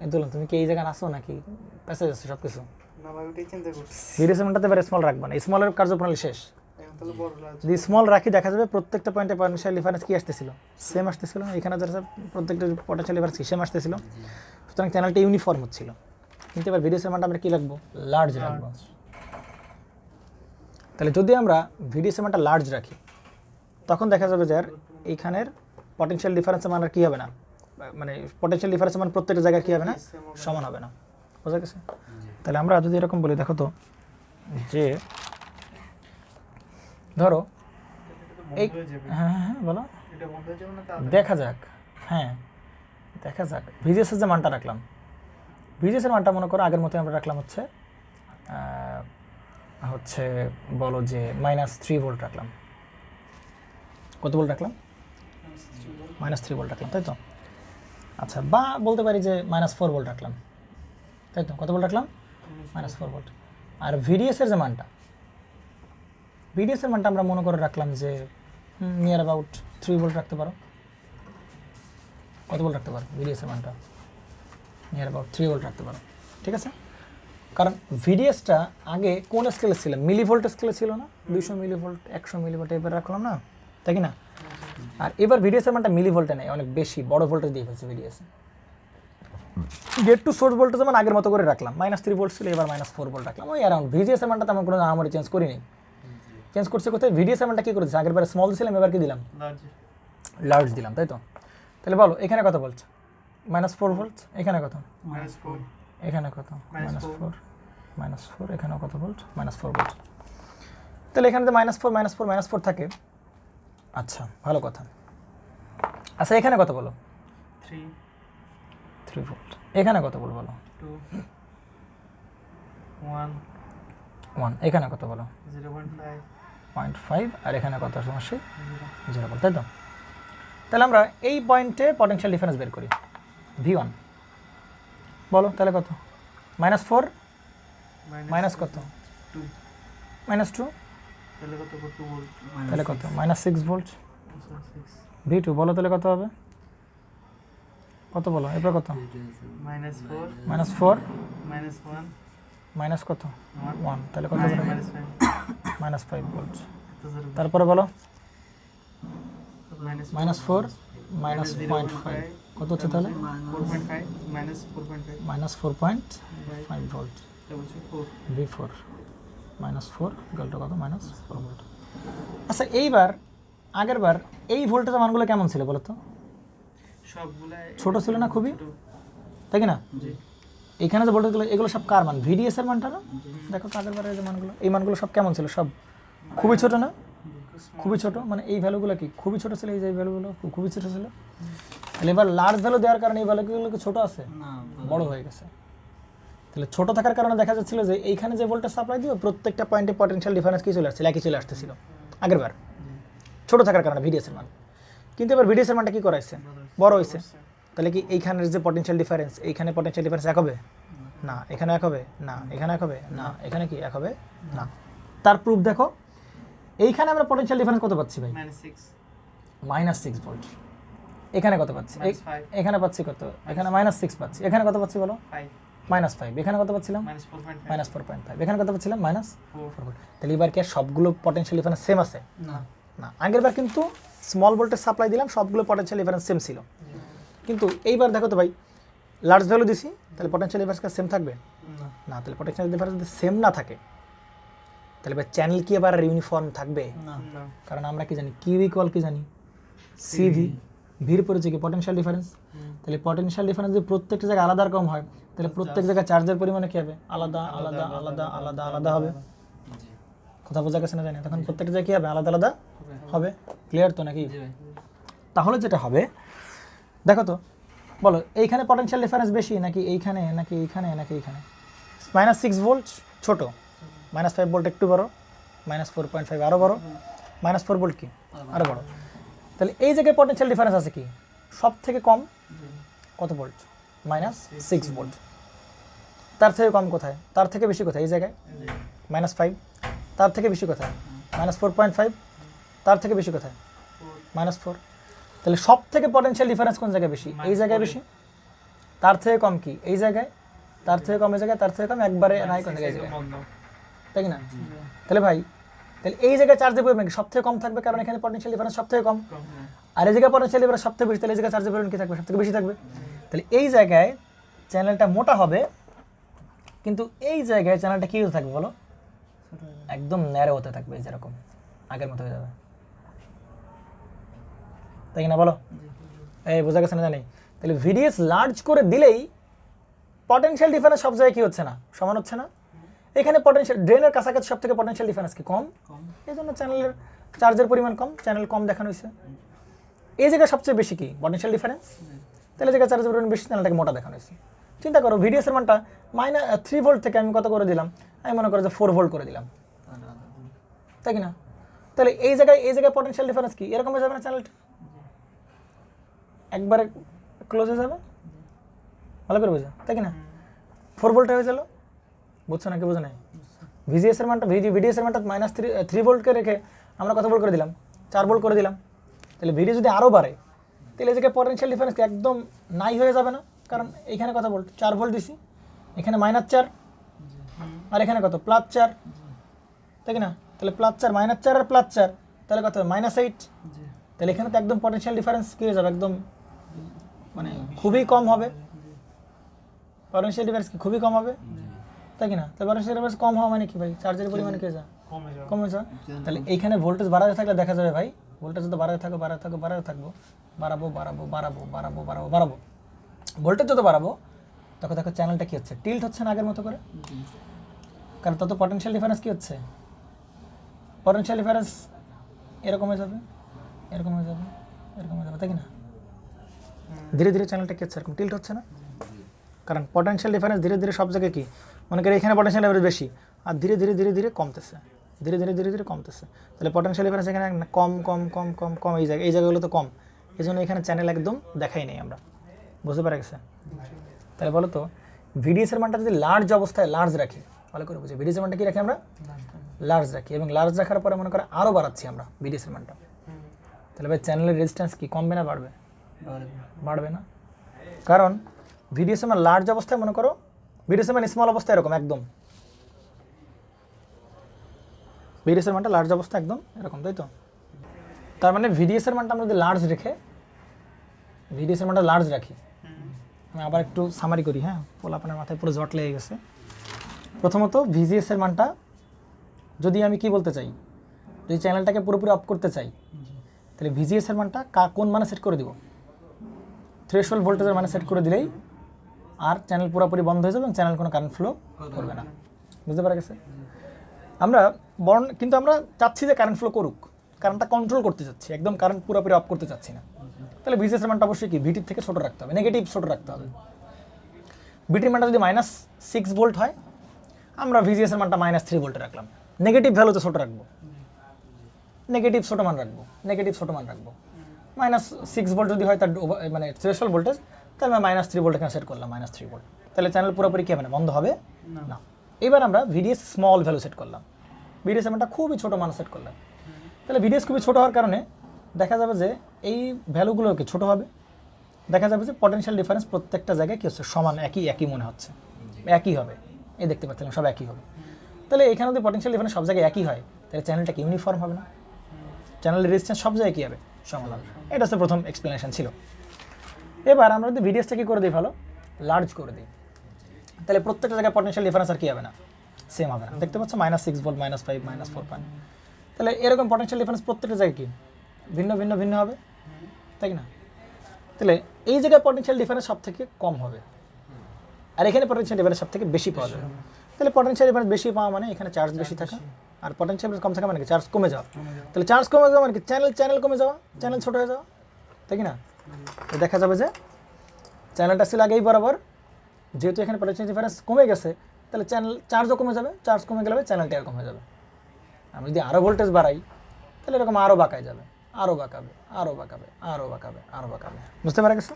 এই ধরুন তুমি কি এই জায়গায় আসো নাকি প্যাসেজ আছে সব কিছু? না ভাই ওটাই চিন্তা করছি ভিডিএসের মানটাতে এবার স্মল রাখবা না, স্মলের কার্যপ্রণালী শেষ। এখন তাহলে বড় লাগছে যদি স্মল রাখি দেখা যাবে প্রত্যেকটা পয়েন্টে পটেনশিয়াল ডিফারেন্স কি আসতেছিল? সেম আসতেছিল। এখানে যারা প্রত্যেকটা পটেনশিয়াল ডিফারেন্স কি সেম আসতেছিল, সুতরাং চ্যানেলটা ইউনিফর্ম হচ্ছিল। কিন্তু এবার ভিডিএসের মানটা আমরা কী রাখবো? লার্জ রাখবো। তাহলে যদি আমরা ভিডিএসের মানটা লার্জ রাখি তখন দেখা যাবে যে আর এইখানের পটেনশিয়াল ডিফারেন্সের মান আর কী হবে না, মানে পটেনশিয়াল ডিফারেন্সের মান প্রত্যেকটা জায়গায় কী হবে না, সমান হবে না। বোঝা গেছে? তাহলে আমরা যদি এরকম বলি, দেখো তো যে ধরো এই, হয়ে যাবে হ্যাঁ হ্যাঁ বলো, এটা বন্ধ হয়ে যাবে না তা দেখা যাক। হ্যাঁ দেখা যাক, ভিজিএসের যে মানটা রাখলাম, ভিজিএসের মানটা মনে করো আগের মতো আমরা রাখলাম হচ্ছে বলো যে -3 ভোল্ট রাখলাম। কত ভোল্ট রাখলাম? -3 ভোল্ট রাখলাম, তাই তো? আচ্ছা, বা বলতে পারি যে -4 ভোল্ট রাখলাম, তাই তো? কত ভোল্ট রাখলাম? -4 ভোল্ট। আর ভিডিএসের যে মানটা, ভিডিএসের মানটা আমরা মনে করে রাখলাম যে নিয়ার অ্যাবাউট 3 ভোল্ট রাখতে পারো। কত ভোল্ট রাখতে পারো ভিডিএসের মানটা? নিয়ার অ্যাবাউট 3 ভোল্ট রাখতে পারো, ঠিক আছে? কারণ ভিডিএসটা আগে কোন স্কেলে ছিল? মিলি ভোল্ট স্কেলে ছিল না? 200 মিলি ভোল্ট, 100 মিলি ভোল্ট এবার রাখলাম না, তাই কি না? আর এবার ভিডিএসের মানটা মিলি ভোল্টে নেই, অনেক বেশি বড় ভোল্টেজ দিয়ে ফেলছে ভিডিএসে। গেট টু সোর্স ভোল্টেজ যেমন আগের মতো করে রাখলাম, -3 ভোল্ট ছিল, এবার -4 ভোল্ট রাখলাম, ওই অ্যারাউন্ড। ভিজিএসের মানটা তেমন কোনো আহামরি চেঞ্জ করিনি। চেঞ্জ করছে কোথায়? ভিডিএসের মানটা কী করেছে? আগের বারে স্মল দিয়েছিলাম, এবার কি দিলাম? লার্জ লার্জ দিলাম, তাই তো? তাহলে বলো এখানে কত ভোল্ট? -4 ভোল্ট। এখানে কত? -4 এখানে কত? -4 -4 এখানেও কত ভোল্ট? -4 ভোল্ট। তাহলে এখানে তো -4 থাকে। আচ্ছা, ভালো কথা। আচ্ছা, এখানে কত বলো? 3 ভোল্ট। এখানে কত বলো? 2 1 1। এখানে কত বলো? 0.5 0.5। আর এখানে কত সমস্যা? 0 ভোল্ট, তাই তো? তাহলে আমরা এই পয়েন্টে পটেনশিয়াল ডিফারেন্স বের করি, V1 বলো। তাহলে কত? -4 মাইনাস কত? 2 -2। তাহলে কত? 2 ভোল্ট তাহলে কত? -6 ভোল্ট। 6 V2 বলো, তাহলে কত হবে? কত বলো? এরপর কত? -4 -4 -1 মাইনাস কত? 1। তাহলে কত? -5 ভোল্ট। -5 তারপরে বলো -4 -0.5 কত হচ্ছে তাহলে? 4.5 -4.5 ভোল্ট। V4 -4 গেলটা কত? -4 ভোল্ট। আচ্ছা, এইবার আগের বার এই ভোল্টেজের মানগুলো কেমন ছিল বলো তো? সবগুলা ছোট ছিল না খুবই, ছোট। তাই কি না? জি এখানে যে ভোল্টেজগুলো, এগুলো সব কার মান? ভিডিএস এর মানটা না? দেখো তো আগের বারের যে মানগুলো, এই মানগুলো সব কেমন ছিল? সব খুবই ছোট না? খুবই ছোট, মানে এই ভ্যালুগুলো কি খুবই ছোট ছিল? এই যে ভ্যালুগুলো খুবই ছোট ছিল। তাহলে এবার লার্জ ভ্যালু দেওয়ার কারণে এই ভ্যালুগুলো কি ছোট আছে? বড় হয়ে গেছে। তাহলে ছোট থাকার কারণে দেখা যাচ্ছিল যে এইখানে যে ভোল্টেজ সাপ্লাই দিও প্রত্যেকটা পয়েন্টে পটেনশিয়াল ডিফারেন্স কি চলে আসছিল? একই চলে আসতেছিল আগের বার, ছোট থাকার কারণে ভিডিএস এর মান। কিন্তু এবার ভিডিএস এর মানটা কি করাইছে? বড় হয়েছে। তাহলে কি এইখানের যে পটেনশিয়াল ডিফারেন্স, এইখানে পটেনশিয়াল ডিফারেন্স এক হবে না? এখানে এক হবে না? এখানে এক হবে না? এখানে কি এক হবে না? তার প্রুফ দেখো, এইখানে আমরা পটেনশিয়াল ডিফারেন্স কত পাচ্ছি ভাই? -6 ভোল্ট। এখানে কত পাচ্ছি? এখানে পাচ্ছি কত? এখানে -6 পাচ্ছি। এখানে কত পাচ্ছি বলো? 5। এখানে কত পাচ্ছিলাম? -4.5। এখানে কত পাচ্ছিলাম? -4 ভোল্ট। তাহলে এবার কি আর সবগুলো পটেনশিয়াল ডিফারেন্স সেম আছে? না। আগের বার কিন্তু স্মল ভোল্টেজ সাপ্লাই দিলাম, সবগুলো পটেনশিয়াল ডিফারেন্স সেম ছিল। কিন্তু এইবার দেখো তো ভাই, লার্জ ভ্যালু দিছি, তাহলে পটেনশিয়াল ডিফারেন্স সেম থাকবে? না, তাহলে পটেনশিয়াল ডিফারেন্স যদি সেম না থাকে তাহলে ভাই চ্যানেল কি এবার ইউনিফর্ম থাকবে? না কারণ আমরা কি জানি কিউ ইকুয়াল কি জানি সিভি, ভির পরিচয় কি পটেনশিয়াল ডিফারেন্স। তাহলে পটেনশিয়াল ডিফারেন্স যদি প্রত্যেকটা জায়গায় আলাদা রকম হয় তাহলে প্রত্যেক জায়গায় চার্জের পরিমাণে কি হবে? আলাদা আলাদা আলাদা আলাদা আলাদা হবে। কথা বোঝা গেছে না জানি? তখন প্রত্যেকটা জায়গায় কি হবে? আলাদা আলাদা হবে। ক্লিয়ার তো নাকি? জি ভাই। তাহলে যেটা হবে দেখো তো, বলো এইখানে পটেনশিয়াল ডিফারেন্স বেশি নাকি এইখানে নাকি এইখানে নাকি এইখানে? -6 ভোল্ট ছোট, -5 ভোল্ট একটু বড়, -4.5 আরও বড়, -4 ভোল্ট কি আরও বড়। তাহলে এই জায়গায় পটেনশিয়াল ডিফারেন্স আছে কি সব থেকে কম কত ভোল্ট? -6 ভোল্ট। তার থেকে কম কোথায়? তার থেকে বেশি কোথায়? এই জায়গায় -5। তার থেকে বেশি কোথায়? -4.5। তার থেকে বেশি কোথায়? -4। তাহলে সব থেকে পটেনশিয়াল ডিফারেন্স কোন জায়গায় বেশি? এই জায়গায় বেশি। তার থেকে কম কি এই জায়গায়, তার থেকে কম এই জায়গায়, তার থেকে কম একবারে নাই কোন জায়গায়? তাই না? তাহলে ভাই তাহলে এই জায়গায় চার্জের পরিমাণ কি সব থেকে কম থাকবে, কারণ এখানে পটেনশিয়াল ডিফারেন্স সব থেকে কম। আর এই জায়গায় পটেনশিয়াল ডিফারেন্স সব থেকে বেশি, তাহলে এই জায়গায় চার্জের পরিমাণ কি থাকবে? সব থেকে বেশি থাকবে। তাহলে এই জায়গায় চ্যানেলটা মোটা হবে, কিন্তু এই জায়গায় চ্যানেলটা কি হতে থাকবে বলো? একদম ন্যারো হতে থাকবে, যেরকম আগের মতো হয়ে যাবে। তাই না বলো? এই বোঝা গেছে না জানি? তাহলে ভিডিএস লার্জ করে দিলেই পটেনশিয়াল ডিফারেন্স সব জায়গায় কি হচ্ছে না? সমান হচ্ছে না। এখানে পটেনশিয়াল ড্রেনের কাছাকাছি সব থেকে পটেনশিয়াল ডিফারেন্স কি কম, এই জন্য চ্যানেলের চার্জের পরিমাণ কম, চ্যানেল কম দেখানো হয়েছে। এই জায়গায় সবচেয়ে বেশি কি পটেনশিয়াল ডিফারেন্স, তাহলে জায়গায় চার্জের পরিমাণ বেশি, চ্যানেলটাকে মোটা দেখানো হয়েছে। চিন্তা করো ভিডিএস এর মানটা -3 ভোল্ট থেকে আমি কত করে দিলাম? আমি মনে করো যে 4 ভোল্ট করে দিলাম, তাই কি না? তাহলে এই জায়গায় পটেনশিয়াল ডিফারেন্স কি এরকম হয়ে যাবে না? চ্যানেলটা একবারে ক্লোজ হয়ে যাবে। ভালো করে বোঝা, তাই কি না? 4 ভোল্ট হয়ে গেল, বুঝছো নাকি বোঝো নাই? ভিজিএস এর মানটা ভিডিএস এর মানটা -3 ভোল্টকে রেখে আমরা কত ভোল্ট করে দিলাম? 4 ভোল্ট করে দিলাম। তাহলে ভিডিও যদি আরও বাড়ে তাহলে এই জায়গায় পটেনশিয়াল ডিফারেন্স একদম নাই হয়ে যাবে না? কারণ এখানে কত ভোল্ট? 4 ভোল্ট দিছি, এখানে -4 আর এখানে কত? +4, তাই কি না? তাহলে +4 -4 আর +4 তাহলে কত? -8। তাহলে এখানে তো একদম পটেনশিয়াল ডিফারেন্স কী হয়ে যাবে? একদম মানে খুবই কম হবে। পটেনশিয়াল ডিফারেন্স কি খুবই কম হবে, তাই কি না? তাহলে পটেনশিয়াল ডিফারেন্স কম হওয়া মানে কি ভাই? চার্জের পরিমাণ কি যা কমে যায়। তাহলে এইখানে ভোল্টেজ বাড়াতে থাকলে দেখা যাবে ভাই ভোল্টেজ যত বাড়াতে থাকবো বাড়াবো ভোল্টেজ যত বাড়াবো তখন দেখো চ্যানেলটা কি হচ্ছে? টিল্ট হচ্ছে না আগের মতো করে, কারণ তত পটেনশিয়াল ডিফারেন্স কি হচ্ছে? পটেনশিয়াল ডিফারেন্স এরকম হয়ে যাবে, এরকম হয়ে যাবে, এরকম হয়ে যাবে, তাই কি না? ধীরে ধীরে চ্যানেলটা কি হচ্ছে? এরকম টিল্ট হচ্ছে না, কারণ পটেনশিয়াল ডিফারেন্স ধীরে ধীরে সব জায়গায় কি মনে করি এখানে পটেনশিয়াল ডিফারেন্স বেশি আর ধীরে ধীরে ধীরে ধীরে কমতেছে, ধীরে ধীরে ধীরে ধীরে কমতেছে। তাহলে পটেনশিয়াল ডিফারেন্স এখানে কম কম কম কম কম এই জায়গাগুলো তো কম, এই জন্য এখানে চ্যানেল একদম দেখাই নেই আমরা। বুঝতে পারা গেছে? তাহলে বলো তো ভিডিএসের মানটা যদি লার্জ অবস্থায় লার্জ রাখি, ভালো করে বুঝি ভিডিএসের মানটা কি রাখি আমরা? লার্জ রাখি, এবং লার্জ রাখার পরে মনে করো আরও বাড়াচ্ছি আমরা ভিডিএসের মানটা, তাহলে ভাই চ্যানেলের রেজিস্ট্যান্স কি কমবে না বাড়বে? বাড়বে না, কারণ ভিডিএসের মান লার্জ অবস্থায় মনে করো, ভিডিএসের মান স্মল অবস্থায় এরকম একদম, ভিডিএসের মানটা লার্জ অবস্থা একদম এরকম, তাই তো? তার মানে ভিডিএসের মানটা আমরা যদি লার্জ রেখে ভিডিএসের মানটা লার্জ রাখি, আমি আবার একটু সামারি করি, হ্যাঁ পোলা আপনার মাথায় পুরো জট লেগে গেছে। প্রথমত ভিজিএসের মানটা যদি আমি কি বলতে চাই, যদি চ্যানেলটাকে পুরোপুরি অফ করতে চাই তাহলে ভিজিএসের মানটা কোন মানে সেট করে দিব? থ্রেশহোল্ড ভোল্টেজের মানে সেট করে দিলেই আর চ্যানেল পুরোপুরি বন্ধ হয়ে যাবে এবং চ্যানেল কোনো কারেন্ট ফ্লো করবে না। বুঝতে পারা গেছে? আমরা কিন্তু আমরা চাচ্ছি যে কারেন্ট ফ্লো করুক, কারেন্টটা কন্ট্রোল করতে চাচ্ছি, একদম কারেন্ট পুরোপুরি অফ করতে চাচ্ছি না। তাহলে ভিজিএসের মানটা অবশ্যই কি ভিটির থেকে ছোটো রাখতে হবে, নেগেটিভ ছোটো রাখতে হবে। ভিটির মানটা যদি -6 ভোল্ট হয় আমরা ভিজিএসের মানটা -3 ভোল্টে রাখলাম, নেগেটিভ ভ্যালুতে ছোটো রাখবো, নেগেটিভ ছোটো মান রাখবো, নেগেটিভ ছোটো মান রাখবো। -6 ভোল্ট যদি হয় তার মানে থ্রেশহোল্ড ভোল্টেজ, তাহলে আমরা -3 ভোল্ট এখানে সেট করলাম, -3 ভোল্ট। তাহলে চ্যানেল পুরোপুরি কি হবে না? বন্ধ হবে না। এবার আমরা ভিডিএস স্মল ভ্যালু সেট করলাম, ভিডিএস মানটা খুবই ছোটো মান সেট করলাম। তাহলে ভিডিএস খুবই ছোটো হওয়ার কারণে দেখা যাবে যে এই ভ্যালুগুলোকে ছোটো হবে, দেখা যাবে যে পটেনশিয়াল ডিফারেন্স প্রত্যেকটা জায়গায় কী হচ্ছে? সমান, একই মনে হচ্ছে, একই হবে। এই দেখতে পাচ্ছিলাম সব একই হবে। তাহলে এখানে যদি পটেনশিয়াল ডিফারেন্স সব জায়গায় একই হয় তাহলে চ্যানেলটা কি ইউনিফর্ম হবে না? চ্যানেলের রেজিস্ট্যান্স সব জায়গায় কী হবে? সমান হবে। এটা হচ্ছে প্রথম এক্সপ্লেনেশন ছিল। এবার আমরা যদি ভিডিওসটা কী করে দিই, ভালো লার্জ করে দিই। তাহলে প্রত্যেকটা জায়গায় পটেনশিয়াল ডিফারেন্স আর কি হবে না, সেম হবে না। দেখতে পাচ্ছ -6 ভোল্ট, -5, -4 পয়েন্ট। তাহলে এরকম পটেনশিয়াল ডিফারেন্স প্রত্যেকটা জায়গায় কি ভিন্ন ভিন্ন ভিন্ন হবে, তাই না? তাহলে এই জায়গায় পটেনশিয়াল ডিফারেন্স সব থেকে কম হবে, আর এখানে পটেনশিয়াল ডিফারেন্স সব থেকে বেশি পাওয়া যাবে। তাহলে পটেনশিয়াল ডিফারেন্স বেশি পাওয়া মানে এখানে চার্জ বেশি থাকা, আর পটেনশিয়াল ডিফারেন্স কম থাকা মানে কি চার্জ কমে যাওয়া। তাহলে চার্জ কমে যাওয়া মানে কি চ্যানেল কমে যাওয়া, চ্যানেল ছোট হয়ে যাওয়া, তাই কি না? তো দেখা যাবে যে চ্যানেলটা ছিল আগেই বরাবর, যেহেতু এখানে পটেনশিয়াল ডিফারেন্স কমে গেছে তাহলে চ্যানেল চার্জও কমে যাবে, চার্জ কমে গেলে চ্যানেলটা এরকম হয়ে যাবে। আমি যদি আরও ভোল্টেজ বাড়াই তাহলে এরকম আরও বাঁকায় যাবে, আরও বাঁকাবে, আরও বাঁকাবে, আরও বাঁকাবে, আরও বাঁকাবে। বুঝতে পারা গেছে?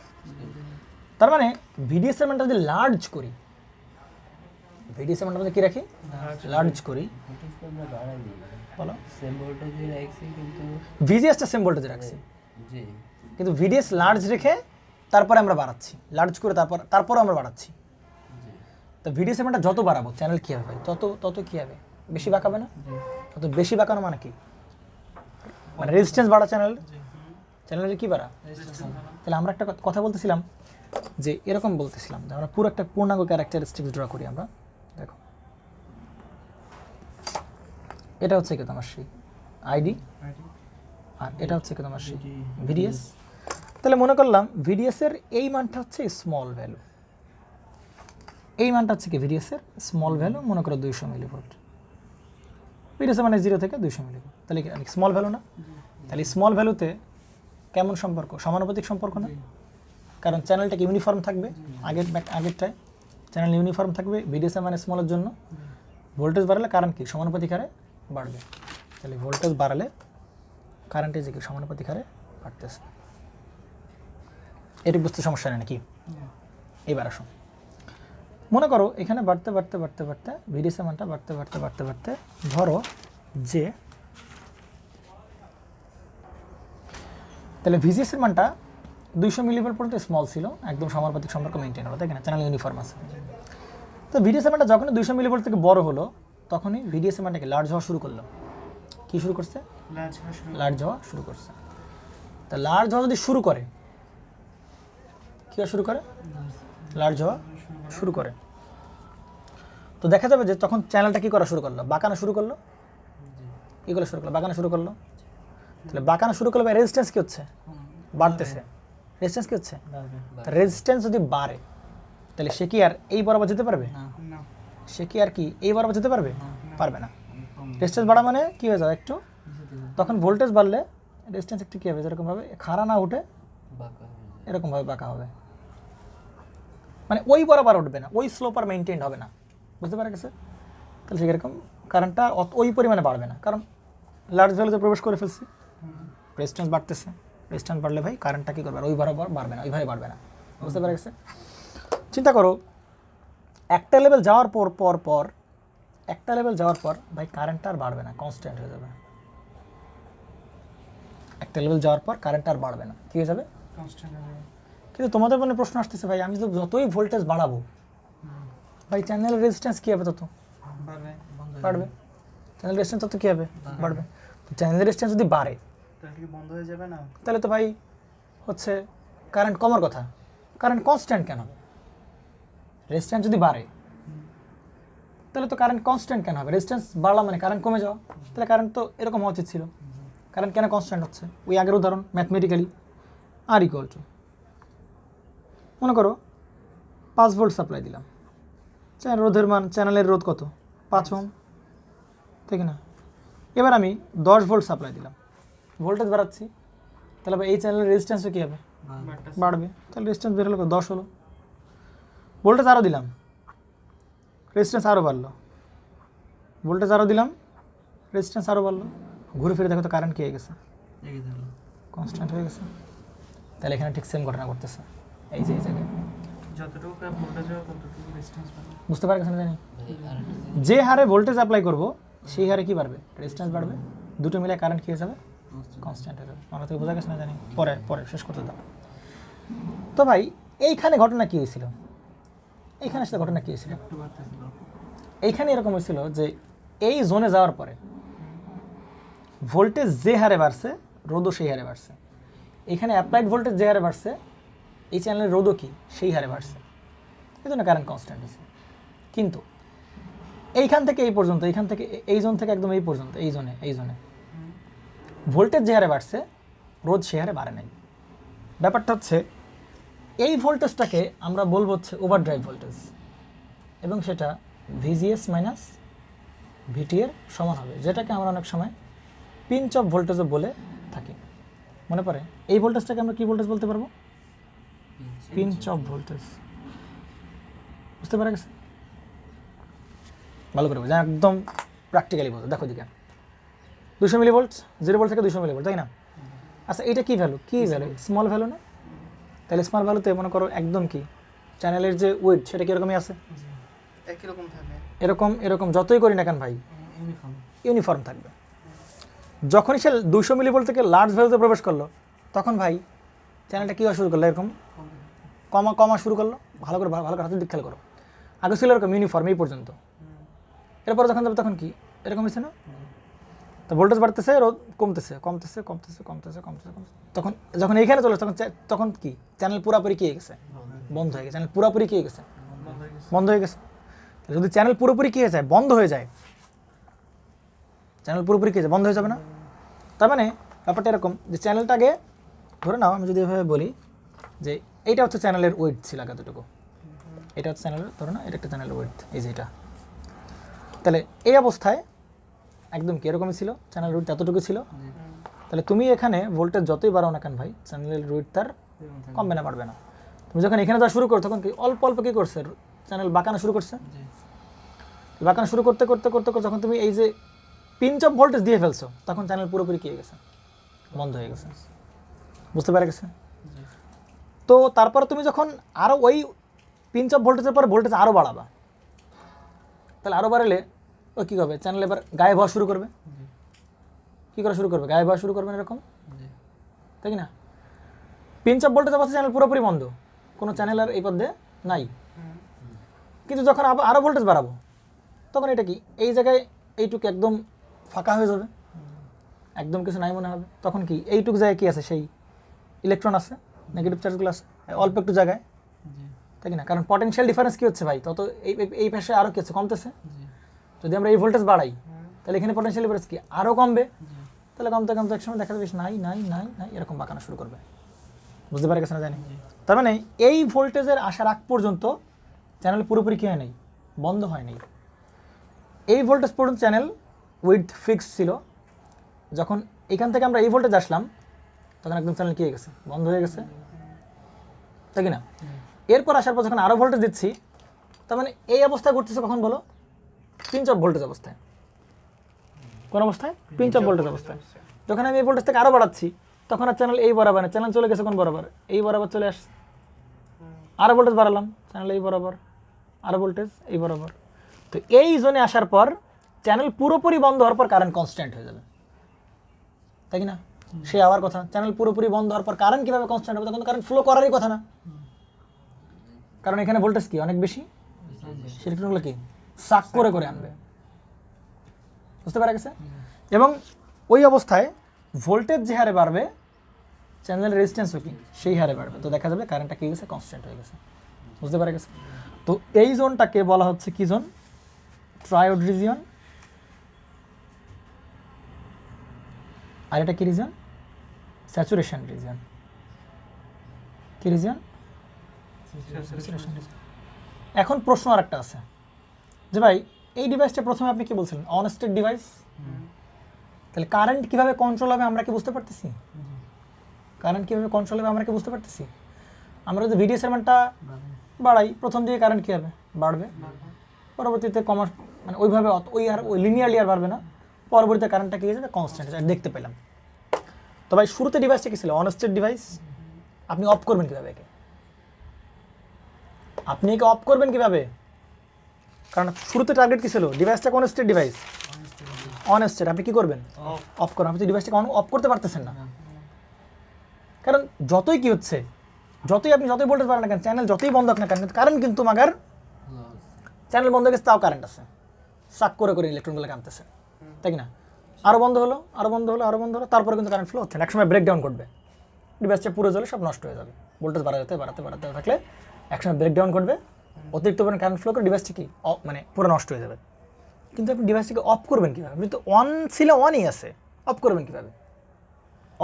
তার মানে ভিডিএস এর মানটা যদি লার্জ করি, ভিডিএস এর মানটা যদি কী রাখি, লার্জ করি, ভোল্টেজ তো আমরা বাড়াইনি, বলো সেম ভোল্টেজে রাখছি কিন্তু ভিজিএসটা সেম ভোল্টেজে রাখছি, জি কিন্তু ভিডিএস লার্জ রেখে তারপরে আমরা বাড়াচ্ছি, লার্জ করে তারপরে আমরা বাড়াচ্ছি। তো ভিডিএস এর মানটা যত বাড়াবো চ্যানেল কী হবে, তত কী হবে, বেশি বাঁকাবে না? তত বেশি বাঁকানো মানে কি, মানে রেজিস্ট্যান্স বাড়া, চ্যানেলের কি বাড়া। তাহলে আমরা একটা কথা বলতেছিলাম যে এরকম বলতেছিলাম যে আমরা পুরো একটা পূর্ণাঙ্গ ক্যারেক্টারিস্টিক্স ড্র করি আমরা। দেখো এটা হচ্ছে কি তোমার সেই আইডি, আর এটা হচ্ছে কি তোমার সেই ভিডিএস। তাহলে মনে করলাম ভিডিএস এর এই মানটা হচ্ছে স্মল ভ্যালু, এই মানটা হচ্ছে কি ভিডিএস এর স্মল ভ্যালু, মনে করো 200 মিলিভোল্ট। ভিডিএস মানে 0 থেকে 200 মিলিভোল্ট, তাহলে কি স্মল ভ্যালু না? তাহলে স্মল ভ্যালুতে কেমন সম্পর্ক, সমানুপাতিক সম্পর্ক না? কারণ চ্যানেলটা ইউনিফর্ম থাকবে, আগেরটায় চ্যানেল ইউনিফর্ম থাকবে ভিডিএস মানে স্মলের জন্য। ভোল্টেজ বাড়ালে কারেন্ট কি সমানুপাতিক হারে বাড়বে, তাহলে ভোল্টেজ বাড়ালে কারেন্টের যে কি সমানুপাতিক হারে বাড়তেছে। এটি বুঝতে সমস্যা নেই নাকি? এবার আসুন, মনে করো এখানে বাড়তে বাড়তে বাড়তে বাড়তে ভিডিএস মানটা বাড়তে বাড়তে বাড়তে বাড়তে ধরো যে তাহলে ভিজিএস এর মানটা 200 মিলিভোল্ট পর্যন্ত স্মল ছিল, একদম সমানুপাতিক সম্পর্ক মেনটেন হলো, তাই না? চ্যানেল ইউনিফর্ম আছে। তো ভিডিএস এর মানটা যখনই 200 মিলিভোল্ট থেকে বড় হলো তখনই ভিডিএস এর মানটাকে লার্জ হওয়া শুরু করলো। কি শুরু করছে? লার্জ হওয়া শুরু করছে। তা লার্জ হওয়া যদি শুরু করে, কী শুরু করে? লার্জ হওয়া শুরু করে। তো দেখা যাবে যে তখন চ্যানেলটা কী করা শুরু করলো, বাঁকানো শুরু করলো, এগুলো শুরু করলো, বাঁকানো শুরু করলো। তাহলে বাঁকানো শুরু করলে রেজিস্ট্যান্স কী হচ্ছে? বাড়তেছে। রেজিস্ট্যান্স কী হচ্ছে? রেজিস্ট্যান্স যদি বাড়ে তাহলে সে কি আর এই বরাবর যেতে পারবে? সে কি আর কি এই বরাবর যেতে পারবে? পারবে না। রেজিস্ট্যান্স বাড়া মানে কী হয়ে যাবে একটু, তখন ভোল্টেজ বাড়লে রেজিস্ট্যান্স একটু কী হবে, যেরকমভাবে খাড়া না উঠে এরকমভাবে বাঁকা হবে, মানে ওই বরাবর উঠবে না, ওই স্লোপ আর মেনটেন হবে না। বুঝতে পারা গেছে? তাহলে সেরকম কারেন্টটা ওই পরিমাণে বাড়বে না, কারণ লার্জ ভ্যালুতে প্রবেশ করে ফেলছি, রেজিস্ট্যান্স বাড়তেছে। রেজিস্ট্যান্স বাড়লে ভাই কারেন্টটা কী করবে, ওই বরাবর বাড়বে না, ওইভাবে বাড়বে না। বুঝতে পারা গেছে? চিন্তা করো একটা লেভেল যাওয়ার পর একটা লেভেল যাওয়ার পর ভাই কারেন্টটা আর বাড়বে না, কনস্ট্যান্ট হয়ে যাবে। একটা লেভেল যাওয়ার পর কারেন্ট আর বাড়বে না, কী হয়ে যাবে? কিন্তু তোমাদের মনে প্রশ্ন আসতেছে, ভাই আমি তো যতই ভোল্টেজ বাড়াবো ভাই চ্যানেল রেজিস্ট্যান্স কী হবে, তত বাড়বে। চ্যানেল রেজিস্ট্যান্স তত কী হবে? বাড়বে। তো চ্যানেল রেজিস্ট্যান্স যদি বাড়ে বন্ধ হয়ে যাবে না, তাহলে তো ভাই হচ্ছে কারেন্ট কমার কথা। কারেন্ট কনস্ট্যান্ট কেন? রেজিস্ট্যান্স যদি বাড়ে তাহলে তো কারেন্ট কনস্ট্যান্ট কেন হবে? রেজিস্ট্যান্স বাড়লা মানে কারেন্ট কমে যাওয়া, তাহলে কারেন্ট তো এরকম হওয়া উচিত ছিল। কারেন্ট কেন কনস্ট্যান্ট হচ্ছে? ওই আগের উদাহরণ ম্যাথমেটিক্যালি আর ইকুয়াল টু, মনে করো 5 ভোল্ট সাপ্লাই দিলাম, রোধের মান, চ্যানেলের রোধ কত? 5 ওহম, ঠিক না? এবার আমি 10 ভোল্ট সাপ্লাই দিলাম, ভোল্টেজ বাড়াচ্ছি, তাহলে এই চ্যানেলের রেজিস্ট্যান্সও কী হবে? বাড়বে। তাহলে রেজিস্ট্যান্স বের হলো 10 হলো। ভোল্টেজ আরও দিলাম, রেজিস্ট্যান্স আরও বাড়লো, ভোল্টেজ আরও দিলাম, রেজিস্ট্যান্স আরও বাড়লো। ঘুরে ফিরে দেখো তো কারেন্ট কী হয়ে গেছে? কনস্ট্যান্ট হয়ে গেছে। তাহলে এখানে ঠিক সেম ঘটনা ঘটতেছে, এই যে এই জায়গায় যতটুকু ভোল্টেজ হবে ততটুকু রেজিস্ট্যান্স বাড়বে। বুঝতে পারছেন জানি? যে হারে ভোল্টেজ অ্যাপ্লাই করব সেই হারে কি বাড়বে? রেজিস্ট্যান্স বাড়বে। দুটো মিলে কারেন্ট কী হয়ে যাবে? কনস্ট্যান্ট হয়ে যাবে। আমরা থেকে বোঝা গেছে না জানি? পরে শেষ করতে দাও। তো ভাই এইখানে ঘটনা কী হয়েছিল? এইখানে সাথে ঘটনা কী হয়েছিল? এইখানে এরকম হয়েছিল যে এই জোনে যাওয়ার পরে ভোল্টেজ যে হারে বাড়ছে রোদও সেই হারে বাড়ছে। এখানে অ্যাপ্লাইড ভোল্টেজ যে হারে বাড়ছে এই চ্যানেলের রোদও কি সেই হারে বাড়ছে, এই জন্য কারেন্ট কনস্ট্যান্ট হয়েছে। কিন্তু এইখান থেকে এই পর্যন্ত, এইখান থেকে এই জোন থেকে একদম এই পর্যন্ত, এই জোনে ভোল্টেজ যে হারে বাড়ছে রোধ সে হারে বাড়ে নাই। ব্যাপারটা হচ্ছে এই ভোল্টেজটাকে আমরা বলবো হচ্ছে ওভারড্রাইভ ভোল্টেজ, এবং সেটা ভিজিএস মাইনাস ভিটি এর সমান হবে, যেটাকে আমরা অনেক সময় পিঞ্চ অফ ভোল্টেজও বলে থাকি। মনে পড়ে এই ভোল্টেজটাকে আমরা কি ভোল্টেজ বলতে পারবো? Pinch of voltage. বুঝতে পারা গেছে? ভালো করে বোঝা, একদম প্র্যাকটিক্যালি বোঝো। দেখো দিকে 200 মিলিভোল্ট, 0 ভোল্ট থেকে 200 মিলিভোল্ট, তাই না? আচ্ছা এটা কি ভ্যালু? কি ভ্যালু? স্মল ভ্যালু না? তাহলে স্মল ভ্যালুতে মনে করো একদম কি চ্যানেলের যে ওয়েট সেটা কীরকমই আছে, একই রকম থাকে, এরকম যতই করি না কেন ভাই ইউনিফর্ম থাকবে। যখনই সে 200 মিলিভোল্ট থেকে লার্জ ভ্যালুতে প্রবেশ করলো তখন ভাই চ্যানেলটা কী হওয়া শুরু করলো? এরকম কমা শুরু করলো। ভালো করে হাতের দিক খেয়াল করো। আগে ছিল এরকম ইউনিফর্ম এই পর্যন্ত, এরপরে যখন যাবে তখন কি এরকম হয়েছে না? তো ভোল্টেজ বাড়তেছে, রোধ কমতেছে, তখন যখন এইখানে চলে তখন কি চ্যানেল পুরোপুরি কি হয়ে গেছে? বন্ধ হয়ে গেছে। চ্যানেল পুরোপুরি কি হয়ে গেছে? বন্ধ হয়ে গেছে। যদি চ্যানেল পুরোপুরি কি হয়ে যায়? বন্ধ হয়ে যায়। চ্যানেল পুরোপুরি কি হয়ে যায়? বন্ধ হয়ে যাবে না? তার মানে ব্যাপারটা এরকম যে চ্যানেলটাকে ধরে নাও, আমি যদি এভাবে বলি যে এইটা হচ্ছে চ্যানেলের ওয়েট ছিল আগে এতটুকু, এটা হচ্ছে চ্যানেলের, ধরো না এটা একটা চ্যানেলের ওয়েট, এই যে এটা। তাহলে এই অবস্থায় একদম কি এরকমই ছিল, চ্যানেল রুট এতটুকু ছিল। তাহলে তুমি এখানে ভোল্টেজ যতই বাড়াও না কেন ভাই, চ্যানেলের রুট তার কমবে না, বাড়বে না। তুমি যখন এখানে যাওয়া শুরু করো তখন কি অল্প অল্প কী করছে? চ্যানেল বাঁকানো শুরু করছে। বাঁকানো শুরু করতে যখন তুমি এই যে পিঞ্চ অফ ভোল্টেজ দিয়ে ফেলছো তখন চ্যানেল পুরোপুরি কী হয়ে গেছে? বন্ধ হয়ে গেছে। বুঝতে পারা গেছে? তো তারপরে তুমি যখন আরও ওই পিঞ্চ অফ ভোল্টেজের পর ভোল্টেজ আরও বাড়াবা, তাহলে আরও বাড়ালে ও কী হবে? চ্যানেল এবার গায়েব হওয়া শুরু করবে। কী করা শুরু করবে? গায়েব হওয়া শুরু করবে এরকম, তাই না? পিঞ্চ অফ ভোল্টেজ অবস্থা চ্যানেল পুরোপুরি বন্ধ, কোনো চ্যানেল আর এই পথে নাই। কিন্তু যখন আরও ভোল্টেজ বাড়াবো তখন এটা কি এই জায়গায় এইটুকু একদম ফাঁকা হয়ে যাবে, একদম কিছু নাই মনে হবে। তখন কি এইটুকু জায়গায় কী আছে? সেই ইলেকট্রন আছে, নেগেটিভ চার্জগুলো আছে অল্প একটু জায়গায়, তাই না? কারণ পটেনশিয়াল ডিফারেন্স কী হচ্ছে ভাই? তত এই পাশে আরও কী হচ্ছে? কমতেছে। যদি আমরা এই ভোল্টেজ বাড়াই তাহলে এখানে পটেনশিয়াল ডিফারেন্স কি আরও কমবে। তাহলে কমতে একসময় দেখা যাবে নাই এরকম বাঁকানো শুরু করবে। বুঝতে পারা গেছে না? জানি। তার মানে এই ভোল্টেজের আসার আগ পর্যন্ত চ্যানেল পুরোপুরি কী হয় নাই? বন্ধ হয় নাই। এই ভোল্টেজ পর্যন্ত চ্যানেল উইথ ফিক্স ছিল। যখন এখান থেকে আমরা এই ভোল্টেজ আসলাম তখন একদম চ্যানেল কী হয়ে গেছে? বন্ধ হয়ে গেছে, তাই কি না? এরপর আসার পর যখন আরও ভোল্টেজ দিচ্ছি, তার মানে এই অবস্থায় ঘটতেছে কখন বলো? পিঞ্চ অফ ভোল্টেজ অবস্থায়। কোন অবস্থায়? পিঞ্চ অফ ভোল্টেজ অবস্থায়। যখন আমি এই ভোল্টেজ থেকে আরও বাড়াচ্ছি তখন আর চ্যানেল এই বরাবর না, চ্যানেল চলে গেছে কোন বরাবর? এই বরাবর চলে আসছে। আরও ভোল্টেজ বাড়ালাম, চ্যানেল এই বরাবর, আরও ভোল্টেজ এই বরাবর। তো এই জোনে আসার পর চ্যানেল পুরোপুরি বন্ধ হওয়ার পর কারেন্ট কনস্ট্যান্ট হয়ে যাবে, তাই কি না? সে আবার কথা, চ্যানেল পুরোপুরি বন্ধ হওয়ার পর কারেন্ট কীভাবে কনস্ট্যান্ট হবে? তখন কারেন্ট ফ্লো করারই কথা না, কারণ এখানে ভোল্টেজ কি অনেক বেশি, ইলেকট্রনগুলো কি সাক করে আনবে। বুঝতে পারা গেছে? এবং ওই অবস্থায় ভোল্টেজ যে হারে বাড়বে চ্যানেল রেজিস্ট্যান্সও কি সেই হারে বাড়বে। তো দেখা যাবে কারেন্টটা কী গেছে? কনস্ট্যান্ট হয়ে গেছে। বুঝতে পারা গেছে? তো এই জোনটাকে বলা হচ্ছে কি জোন? Triode region. আর এটা কি রিজিয়ন? Saturation region. কি রিজিয়ন? Saturation region. এখন প্রশ্ন আরেকটা আছে যে ভাই এই ডিভাইসটা প্রথমে আপনি কি বলছিলেন? On state device. তাহলে কারেন্ট কীভাবে কন্ট্রোল হবে আমরা কি বুঝতে পারতেছি? কারেন্ট কীভাবে কন্ট্রোল হবে আমরা কি বুঝতে পারতেছি? আমরা যদি ভিডিএসের মানটা বাড়াই প্রথম দিকে কারেন্ট কী হবে? বাড়বে। পরবর্তীতে কমার মানে ওইভাবে ওই লিনিয়ারলি আর বাড়বে না। পরবর্তীতে কারেন্টটা কী হয়ে যাবে? কনস্ট্যান্ট দেখতে পেলাম। তো ভাই শুরুতে ডিভাইসটা কী ছিল? On state device. আপনি অফ করবেন কীভাবে একে? আপনি একে অফ করবেন কীভাবে? কারণ শুরুতে টার্গেট কী ছিল? ডিভাইসটা কোন স্টেট ডিভাইস? On state. আপনি কী করবেন? অফ করবেন। আপনি তো ডিভাইসটাকে অফ করতে পারতেছেন না, কারণ যতই কী হচ্ছে, আপনি যতই ভোল্টেজ পারেন না কেন, চ্যানেল যতই বন্ধ হোক না কেন, কারেন্ট কিন্তু মাগার চ্যানেল বন্ধ হয়ে গেছে তাও কারেন্ট আছে, সাক করে ইলেকট্রনগুলো আনতেছে, তাই কি না? আরও বন্ধ হলো, তারপরে কিন্তু কারেন্ট ফ্লো হচ্ছে না। একসময় ব্রেকডাউন করবে, ডিভাইসটা পুরো জ্বলে সব নষ্ট হয়ে যাবে। ভোল্টেজ বাড়াতে থাকলে একসময় ব্রেকডাউন করবে, অতিরিক্ত পরিমাণ কারেন্ট ফ্লো করে ডিভাইসটি কি মানে পুরো নষ্ট হয়ে যাবে। কিন্তু আপনি ডিভাইসটিকে অফ করবেন কীভাবে? আপনি তো অন ছিল, অনই আছে, অফ করবেন কীভাবে?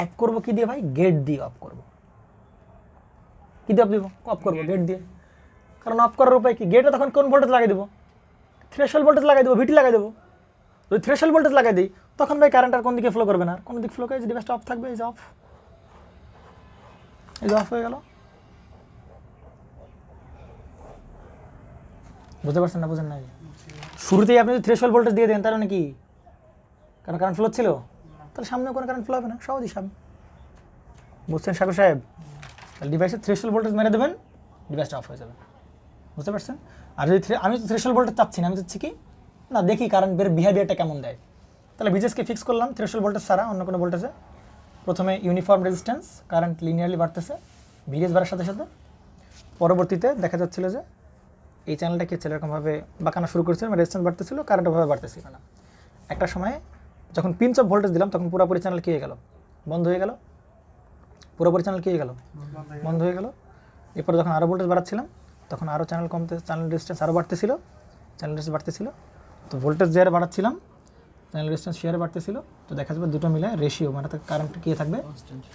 অফ করবো কি দিয়ে ভাই? গেট দিয়ে অফ করবো। কী দিয়ে অফ দিব? অফ করবো গেট দিয়ে। কারণ অফ করার উপায় কি? গেটে তখন কোন ভোল্টেজ লাগিয়ে দেবো? থ্রেশহোল্ড ভোল্টেজ লাগাই দেবো, ভিটি লাগাই দেবো। যদি থ্রেশহোল্ড ভোল্টেজ লাগাই দিই তখন ভাই কারেন্ট আর কোন দিকে ফ্লো করবে না, আর কোন দিকে ফ্লো করে ডিভাইসটা অফ থাকবে। এই যে অফ, এই যে অফ হয়ে গেল। বুঝতে পারছেন না? বুঝেন নাই? শুরুতেই আপনি যদি থ্রেশহোল্ড ভোল্টেজ দিয়ে দেন তার মানে কি? কারণ কারেন্ট ফ্লো ছিল, তাহলে সামনেও কোনো কারেন্ট ফ্লো হবে না, সহজই সামনে। বুঝছেন সাগর সাহেব? তাহলে ডিভাইসের থ্রেশহোল্ড ভোল্টেজ মেরে দেবেন, ডিভাইসটা অফ হয়ে যাবে। বুঝতে পারছেন? আর যদি আমি তো থ্রেশহোল্ড ভোল্টেজ চাচ্ছি না, আমি চাচ্ছি কি না দেখি কারেন্টের বিহেভিয়ারটা কেমন দেয়। তাহলে ভিজিএসকে ফিক্স করলাম থ্রেশহোল্ড ভোল্টেজ ছাড়া অন্য কোনো ভোল্টেজে। প্রথমে ইউনিফর্ম রেজিস্ট্যান্স, কারেন্ট লিনিয়ারলি বাড়তেছে ভিজিএস বাড়ার সাথে সাথে। পরবর্তীতে দেখা যাচ্ছিল যে এই চ্যানেলটা কি ছিল এরকমভাবে বাঁকানো শুরু করেছিল, রেজিস্ট্যান্স বাড়তেছিল, কারেন্ট ওভাবে বাড়তেছিল না। একটা সময়ে যখন পিঞ্চ অফ ভোল্টেজ দিলাম তখন পুরোপুরি চ্যানেল কী হয়ে গেল? বন্ধ হয়ে গেল। পুরোপুরি চ্যানেল কী হয়ে গেল? বন্ধ হয়ে গেল। এরপর যখন আরও ভোল্টেজ বাড়াচ্ছিলাম তখন আরও চ্যানেল কমতে, চ্যানেল রেজিস্ট্যান্স আরও বাড়তেছিল, চ্যানেল রেজিস্ট্যান্স বাড়তেছিল। তো ভোল্টেজ যে হারে বাড়াচ্ছিলাম চ্যানেল রেজিস্ট্যান্স শেয়ারে বাড়তেছিল। তো দেখা যাবে দুটো মিলে রেশিও মানে কারেন্ট কী থাকবে?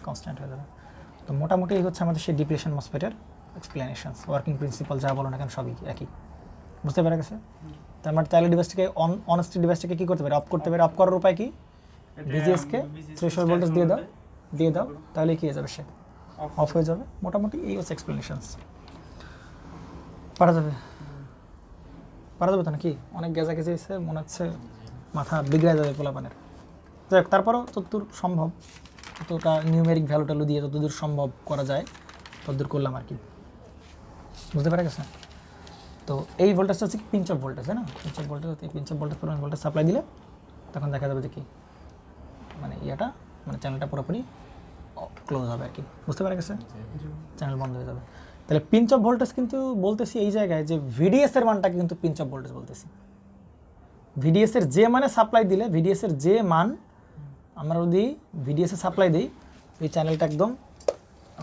কনস্ট্যান্ট হয়ে যাবে। তো মোটামুটি এই হচ্ছে আমাদের সেই ডিপ্রেশন মসফেটের এক্সপ্লেনেশনস, ওয়ার্কিং প্রিন্সিপাল যা বলো না কেন সবই একই। বুঝতে পেরে গেছে? তার মানে তাহলে ডিভাইসটাকে অনস্টেট ডিভাইসটাকে কী করতে পারে? অফ করতে পারে। অফ করার উপায় কি? ভিজিএসকে থ্রেশহোল্ড ভোল্টেজ দিয়ে দাও, তাহলে কী হয়ে যাবে? সে অফ হয়ে যাবে। মোটামুটি এই হচ্ছে এক্সপ্লেনেশনস। পারা যাবে? পারা যাবে তো নাকি? অনেক গেজা গেজে এসে মনে হচ্ছে মাথা বিগড়ে যাবে পোলাপানের। যাই হোক, তারপরও যতদূর সম্ভব ততটা নিউমেরিক ভ্যালু ট্যালু দিয়ে যতদূর সম্ভব করা যায় ততদূর করলাম আর কি। বুঝতে পারা গেছে? তো এই ভোল্টেজটা হচ্ছে পিঞ্চ অফ ভোল্টেজ, তাই না? পিঞ্চ অফ ভোল্টেজ, এই পিঞ্চ অফ ভোল্টেজ পরিমাণ ভোল্টেজ সাপ্লাই দিলে তখন দেখা যাবে যে কি মানে ইয়েটা মানে চ্যানেলটা পুরোপুরি ক্লোজ হবে আর কি। বুঝতে পারা গেছে? চ্যানেল বন্ধ হয়ে যাবে। তাহলে পিঞ্চ অফ ভোল্টেজ কিন্তু বলতেছি এই জায়গায় যে ভিডিএসের মানটাকে কিন্তু পিঞ্চ অফ ভোল্টেজ বলতেছি। ভিডিএসের যে মানে সাপ্লাই দিলে ভিডিএসের যে মান আমরা যদি ভিডিএসে সাপ্লাই দিই এই চ্যানেলটা একদম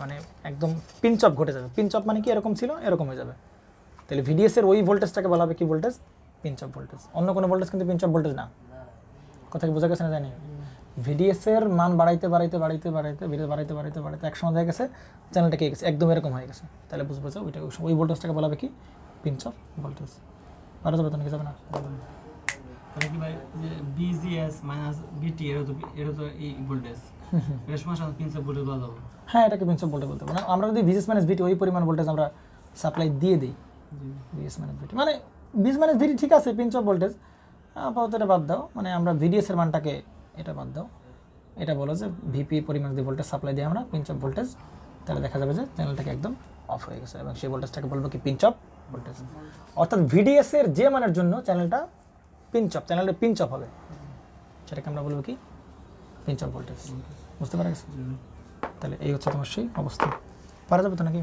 মানে একদম পিঞ্চ অফ ঘটে যাবে। পিঞ্চ অফ মানে কি এরকম ছিল এরকম হয়ে যাবে। তাহলে ভিডিএসের ওই ভোল্টেজটাকে বলা হবে কি ভোল্টেজ? Pinch of voltage. অন্য কোনো ভোল্টেজ কিন্তু পিঞ্চ অফ ভোল্টেজ না। কথা কি বোঝা গেছে না জানি? ভিডিএসের মান বাড়াইতে এক সময় হয়ে গেছে চ্যানেলটা কে গেছে একদম এরকম হয়ে গেছে। তাহলে বুঝবো যে ওইটা ওই ভোল্টেজটাকে বলা হবে কি পিঞ্চ অফ ভোল্টেজ। পারা যাবে তো নাকি যাবে না? তাহলে কি ভাই যে বিজিএস মাইনাস বিটি এর তো এই ভোল্টেজ এর সমস্যা পিঞ্চ অফ ভোল্টেজ বলা যাবে? হ্যাঁ, এটাকে পিঞ্চ অফ ভোল্টেজ বলতে পারবো না। আমরা যদি ভিজিএস মাইনাস ভিটি ওই পরিমাণ ভোল্টেজ আমরা সাপ্লাই দিয়ে দিই ভিজিএস মাইনাস ভিটি মানে ভিজিএস মাইনাস ভিটি ঠিক আছে পিঞ্চ অফ ভোল্টেজ আপাতত এটা বাদ দাও। মানে আমরা ভিডিএসের মানটাকে এটা বাদ দাও, এটা বলো যে ভিপি পরিমাণ যদি ভোল্টেজ সাপ্লাই দিই আমরা পিঞ্চ অফ ভোল্টেজ, তাহলে দেখা যাবে যে চ্যানেলটাকে একদম অফ হয়ে গেছে এবং সেই ভোল্টেজটাকে বলবো কি পিঞ্চ অফ ভোল্টেজ। অর্থাৎ ভিডিএসের যে মানের জন্য চ্যানেলটা চ্যানেলটা পিঞ্চ অফ হবে সেটাকে আমরা বলবো কি পিঞ্চ অফ ভোল্টেজ। বুঝতে পারা গেছে? তাহলে এই হচ্ছে তোমার সেই অবস্থা। পারা যাবে তো নাকি?